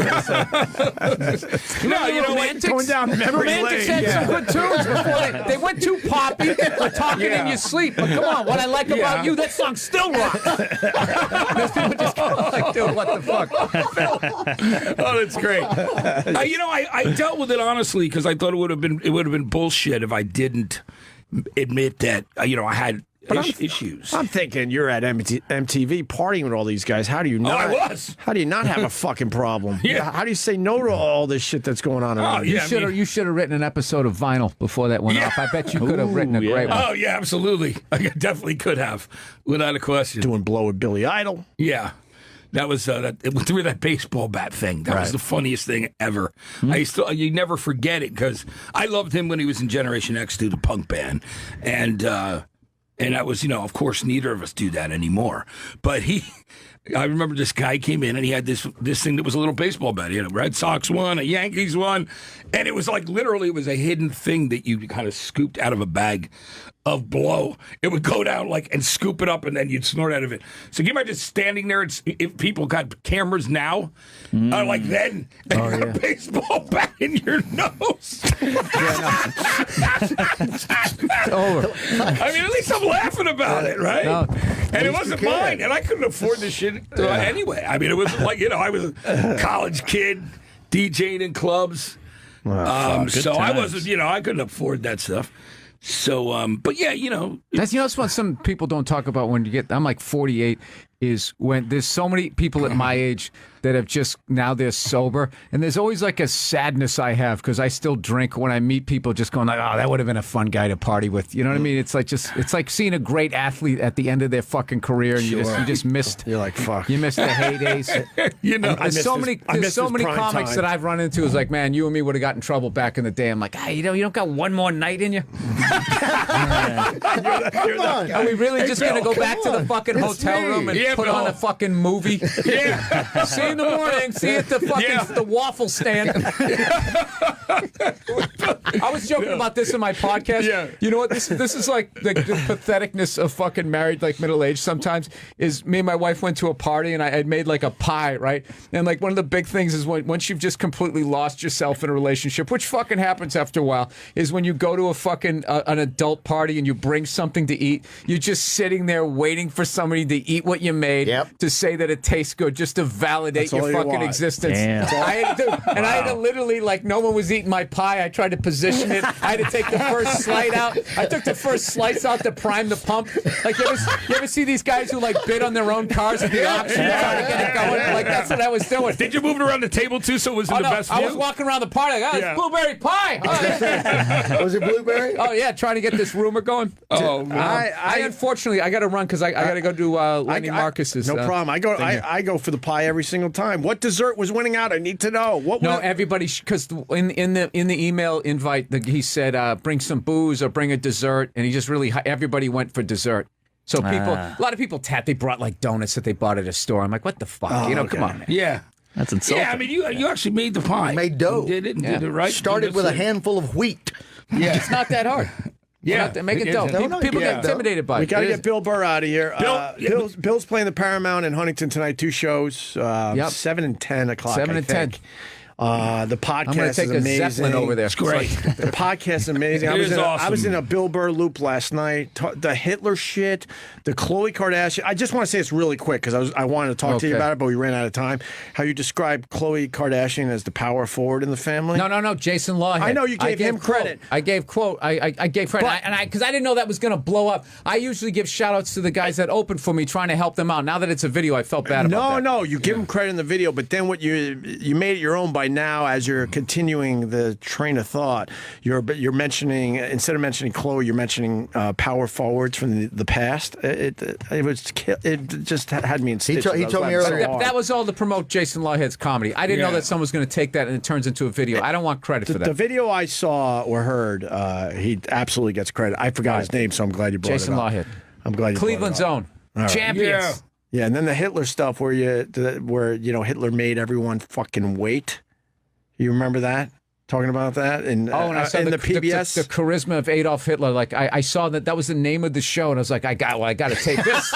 no, going down memory Romantics lane. had some good tunes before they went too poppy for talking in your sleep. But come on, what I like about you, that song still rocks. There's people just like, dude, what the fuck? Oh, that's great. I dealt with it honestly because I thought it would have been bullshit if I didn't admit that I had issues. I'm thinking you're at MTV partying with all these guys. How do you not? I was. How do you not have a fucking problem? Yeah. How do you say no to all this shit that's going on around you? You should have written an episode of Vinyl before that went off. I bet you could have written a great one. Oh yeah, absolutely. I definitely could have, without a question. Doing Blow with Billy Idol. Yeah. That was through that baseball bat thing. That was the funniest thing ever. You never forget it because I loved him when he was in Generation X, the punk band, and that was of course neither of us do that anymore. But I remember this guy came in and he had this thing that was a little baseball bat. He had a Red Sox one, a Yankees one, and it was like literally it was a hidden thing that you kind of scooped out of a bag of blow. It would go down and scoop it up and then you'd snort out of it. So can you imagine standing there if people got cameras now, like then, and a baseball bat in your nose. Over. I mean, at least I'm laughing about it, right? No, and it wasn't mine, and I couldn't afford this shit anyway. I mean, it was like I was a college kid DJing in clubs, so I wasn't, I couldn't afford that stuff. So, but yeah, that's what some people don't talk about when you get. I'm like 48. Is when there's so many people at my age that have just now they're sober, and there's always like a sadness I have because I still drink when I meet people, just going like, oh, that would have been a fun guy to party with. You know what I mean? It's like seeing a great athlete at the end of their fucking career, and you just missed. You're like, fuck. You missed the heydays. There's so many comics that I've run into. Is like, man, you and me would have got in trouble back in the day. I'm like, you don't got one more night in you. Are we really just gonna go back to the fucking hotel room and put on a fucking movie? Yeah. See you in the morning. See you at the fucking the waffle stand. I was joking about this in my podcast. Yeah. You know what? This is like the patheticness of fucking married, like middle age. Sometimes is me and my wife went to a party and I had made like a pie, right? And like one of the big things is once you've just completely lost yourself in a relationship, which fucking happens after a while, is when you go to a fucking an adult party and you bring something to eat. You're just sitting there waiting for somebody to eat what you made to say that it tastes good, just to validate your fucking existence. I had to literally, like, no one was eating my pie. I tried to position it. I had to take the first slice out. I took the first slice out to prime the pump. Like, you ever see these guys who like bid on their own cars at the auction trying to get it going? Like, that's what I was doing. Did you move it around the table too, so it was in the best view? I was walking around the party like, it's blueberry pie. Oh, Was it blueberry? Oh yeah, trying to get this rumor going. Oh man. I unfortunately I got to run because I got to go do Lenny Marcus's. No problem. I go for the pie every single time. What dessert was winning out? I need to know. Everybody, because in the email invite, he said bring some booze or bring a dessert, and he just really everybody went for dessert. So a lot of people they brought like donuts that they bought at a store. I'm like, what the fuck? Come on, man. Yeah. That's insulting. Yeah, I mean, you actually made the pie. Made dough. You did it and did it right. Started with a handful of wheat. Yeah. It's not that hard. Yeah. Make it dough. People get intimidated by it. We got to get Bill Burr out of here. Bill's playing the Paramount in Huntington tonight. 2 shows, 7 and 10 o'clock. 7 and 10. The podcast I'm going to take is amazing. a Zeppelin over there. It's great. The podcast is amazing. I was in a Bill Burr loop last night. The Hitler shit, the Khloe Kardashian. I just want to say this really quick because I wanted to talk to you about it, but we ran out of time. How you described Khloe Kardashian as the power forward in the family? No. Jason Lawhead. I know you gave him credit. I gave credit, because I didn't know that was going to blow up. I usually give shout outs to the guys that opened for me, trying to help them out. Now that it's a video, I felt bad about that. No, you give him credit in the video, but then what you made it your own by now. As you're continuing the train of thought, you're mentioning, instead of mentioning Khloe, you're mentioning power forwards from the past. It just had me in stitches. He told me earlier that was all to promote Jason Lawhead's comedy. I didn't know that someone was going to take that and it turns into a video. I don't want credit for that. The video I saw or heard, he absolutely gets credit. I forgot his name, so I'm glad you brought Jason it up. Lawhead. I'm glad you Cleveland's brought it up. own. Champions. Yeah, and then the Hitler stuff where Hitler made everyone fucking wait. You remember that? talking about that in, and I saw in the PBS. The charisma of Adolf Hitler. Like I saw that was the name of the show, and I was like, I got to take this.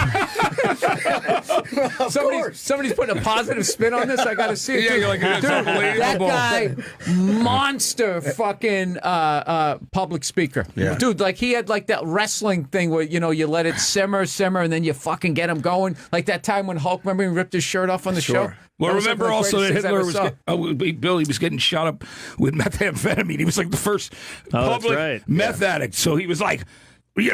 Somebody's putting a positive spin on this. I got to see it. Yeah, you're like, dude, that guy, monster fucking public speaker. Yeah. Dude, like he had like that wrestling thing where you let it simmer, and then you fucking get him going. Like that time when Hulk, remember, he ripped his shirt off on the show. Well, That was remember like also the that greatest things I Hitler ever was saw. Bill. He was getting shot up with methamphetamine. He was like the first public right. meth addict. So he was like, he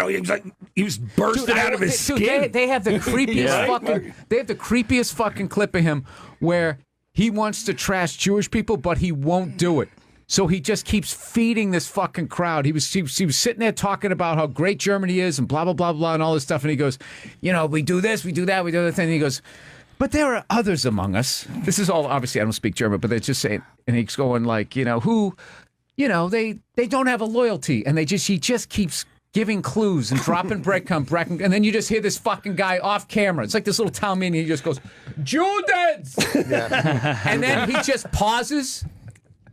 was bursting out of his skin. They have the creepiest fucking clip of him where he wants to trash Jewish people, but he won't do it. So he just keeps feeding this fucking crowd. He was sitting there talking about how great Germany is and blah, blah, blah, blah, and all this stuff. And he goes, we do this, we do that, we do that thing. And he goes, but there are others among us. This is all, obviously, I don't speak German, but they're just saying, and he's going like, who, they don't have a loyalty. And he just keeps giving clues and dropping breadcrumbs. And then you just hear this fucking guy off camera. It's like this little town meeting. He just goes, Judens! Yeah. And then he just pauses,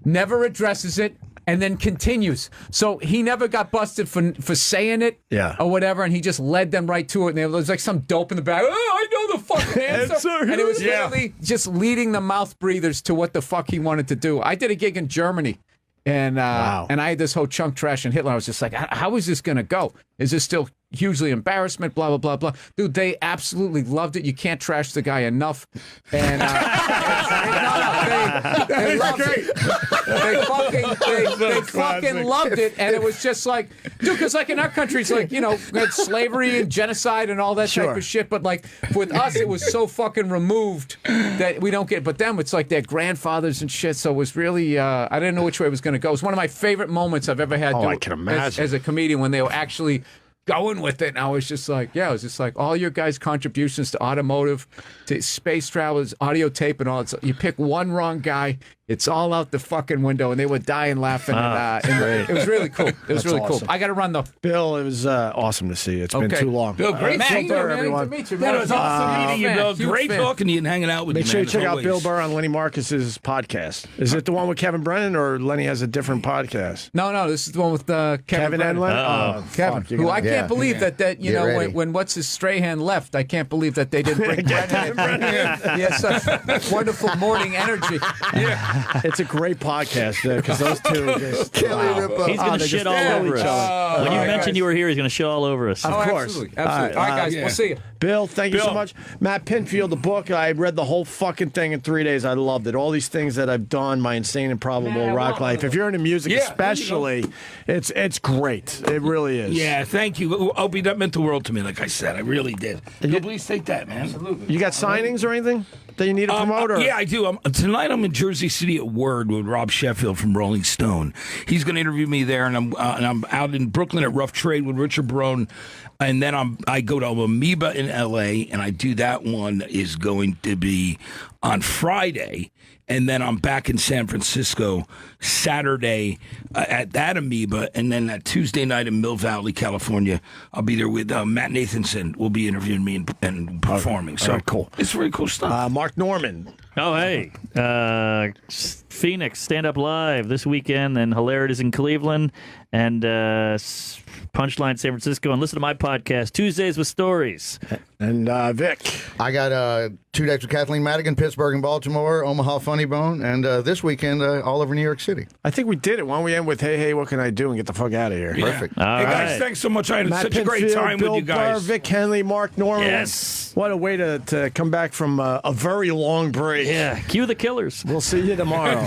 never addresses it, and then continues. So he never got busted for saying it or whatever, and he just led them right to it. And there was like some dope in the back. Oh, I know the fucking answer. And it was literally just leading the mouth breathers to what the fuck he wanted to do. I did a gig in Germany, and and I had this whole chunk trash and Hitler. I was just like, how is this going to go? Is this still hugely embarrassment? Blah, blah, blah, blah. Dude, they absolutely loved it. You can't trash the guy enough. And they loved it. They fucking loved it. And it was just like, dude, because like in our country, it's like, we had slavery and genocide and all that type of shit. But like with us, it was so fucking removed that we don't get. But them, it's like their grandfathers and shit. So it was really, I didn't know which way it was going to go. It was one of my favorite moments I've ever had I can imagine. as a comedian when they were actually going with it. And I was just like, all your guys' contributions to automotive, to space travelers, audio tape, and all that. You pick one wrong guy, it's all out the fucking window, and they were dying laughing. And it was really cool. It was really cool. I got to run though. Bill, it was awesome to see you. It's been too long. Bill, great Matt, Burr, everyone. It was awesome meeting you, Bill. Great talking to you and hanging out with you. Make sure you check out Bill Burr on Lenny Marcus's podcast. Is it the one with Kevin Brennan, or Lenny has a different podcast? No, this is the one with Kevin and Lenny. Kevin, who I can't believe that when what's his Strahan left, I can't believe that they didn't bring Brennan in. He has such wonderful morning energy. It's a great podcast because those two just He's going to shit all over us. When you mentioned you were here, he's going to shit all over us. Of course. Absolutely. All right, guys, we'll see you. Bill, thank you so much. Matt Pinfield, the book, I read the whole fucking thing in 3 days. I loved it. All these things that I've done, my insane improbable rock life. If you're into music especially, it's great. It really is. Yeah, thank you. Opie, that meant the world to me, like I said. I really did. Please take that, man. Absolutely. You got signings or anything that you need to promote? Yeah, I do. Tonight I'm in Jersey City at Word with Rob Sheffield from Rolling Stone. He's going to interview me there, and I'm out in Brooklyn at Rough Trade with Richard Barone. And then I go to Amoeba in L.A., and I do that one is going to be on Friday. And then I'm back in San Francisco Saturday at that Amoeba. And then that Tuesday night in Mill Valley, California, I'll be there with Matt Nathanson. Will be interviewing me and performing. So cool. It's very cool stuff. Mark Norman. Oh, hey. Phoenix, Stand Up Live this weekend, and Hilarities in Cleveland, and Punchline San Francisco. And listen to my podcast, Tuesdays with Stories. And Vic. I got 2 days with Kathleen Madigan, Pittsburgh and Baltimore, Omaha Funny Bone, and this weekend all over New York City. I think we did it. Why don't we end with, hey, what can I do, and get the fuck out of here? Yeah. Perfect. Hey, guys, thanks so much. I had such a great time Bill with you guys. Burr, Vic Henley, Mark Norman. Yes. What a way to come back from a very long break. Yeah, cue the Killers. We'll see you tomorrow.